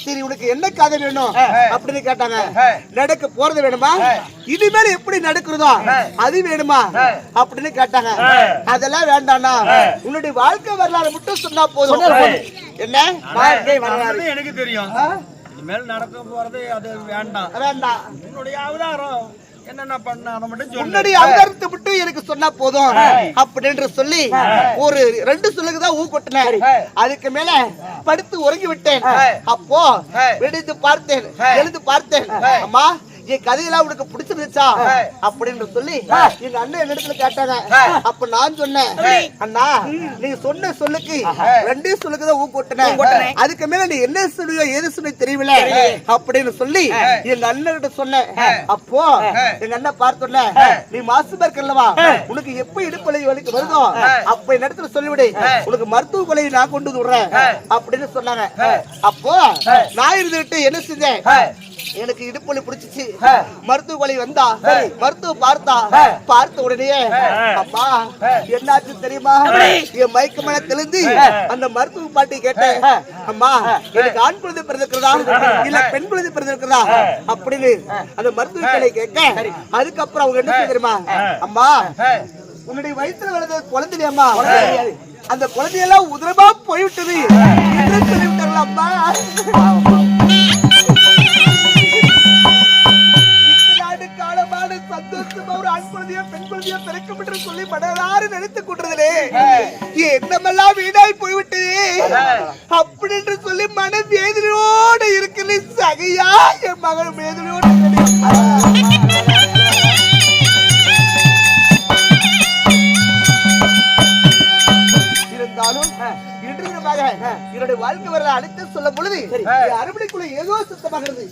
சரி உனக்கு என்ன கதை வேணும் அப்படின்னு கேட்டாங்க. நடக்க போறது வேணுமா, இனிமேல் எப்படி நடக்கிறதோ அது வேணுமா அப்படின்னு கேட்டாங்க. அதெல்லாம் வேண்டாம்னா உன்னுடைய வாழ்க்கை வரலாறு மட்டும் சொன்னா போதும். என்ன வாழ்க்கை வரலாறு எனக்கு தெரியும், இனிமேல் நடக்க போறது அது வேண்டாம். உன்னுடைய அவதாரம் என்னென்ன பண்ண அதை மட்டும் சொல்லு. உன்னுடைய அவதாரத்தை மட்டும் எனக்கு சொன்னா போதும் அப்படின்னு சொல்லி ஒரு 2 சொல்லுக்கு தான் ஊ கொட்டினேன். அதுக்கு மேல படுத்து உறங்கி விட்டேன். அப்போ வெடித்து பார்த்தேன், எழுந்து பார்த்தேன். அம்மா என் கதையெல்லாம் உனக்கு பிடிச்சிருந்துச்சா அப்படின்னு சொல்லி எங்க அண்ணன் என்னிடத்துல கேட்டாங்க. அப்ப நான் சொன்னேன், அண்ணா நீங்க சொன்ன சொல்லுக்கு 2 சொல்லுக்குதான் ஊ கொட்டினேன், அதுக்கு மேல நீ என்ன சொல்லுவோ ஏது சொல்லி தெரியல அப்படின்னு சொல்லி எங்க அண்ணன் கிட்ட சொன்னேன். அப்போ எங்க அண்ணன் பார்த்தோன்ன நீ மாசுமா இருக்கல்லவா, உனக்கு எப்ப இடுப்பலை வலிக்கு வருதோ அப்ப என் இடத்துல சொல்லிவிடு, உனக்கு மருத்துவ கொலையை நான் கொண்டு விடுறேன் அப்படின்னு சொன்னாங்க. அப்போ நான் இருந்துட்டு என்ன செஞ்சேன், எனக்கு இடுப்பொலி பிடிச்சிச்சு, மருத்துவ கொலை வந்தா மருத்துவ பார்த்த உடனே அப்பா என்னாச்சு தெரியுமா, என் மயக்க மேல தெளிந்து அந்த மருத்துவ பாட்டி கேட்டேன். அம்மா எனக்கு ஆண் குழந்தை பிறந்திருக்கிறதா இல்ல பெண் குழந்தை பிறந்திருக்கிறதா அப்படின்னு அந்த மருத்துவ கொலை கேட்க, அதுக்கப்புறம் அவங்க என்ன தெரியுமா, அம்மா உன்னுடைய வயிற்றுல வளர்ந்த குழந்தையம்மா, அந்த குழந்தையெல்லாம் உதிரமா போய்விட்டது என்று சொல்லிவிட்டார்கள். அம்மா சந்தோஷமா ஒரு ஆண் குழந்தையோ பெண் குழந்தையோ பிறக்கும் என்று சொல்லி மனதார நினைத்துக் கொண்டதிலே என்னமெல்லாம் வீணாய் போய்விட்டது அப்படின்னு சொல்லி மன வேதனையோடு இருக்கிற சகையா என் மகள் வேதனையோடு இருந்தாலும் இன்று என்னுடைய வாழ்க்கை வரலாறு அழைத்து சொல்லும் பொழுது அரபணிக்குள்ள ஏதோ சுத்தமாகிறது.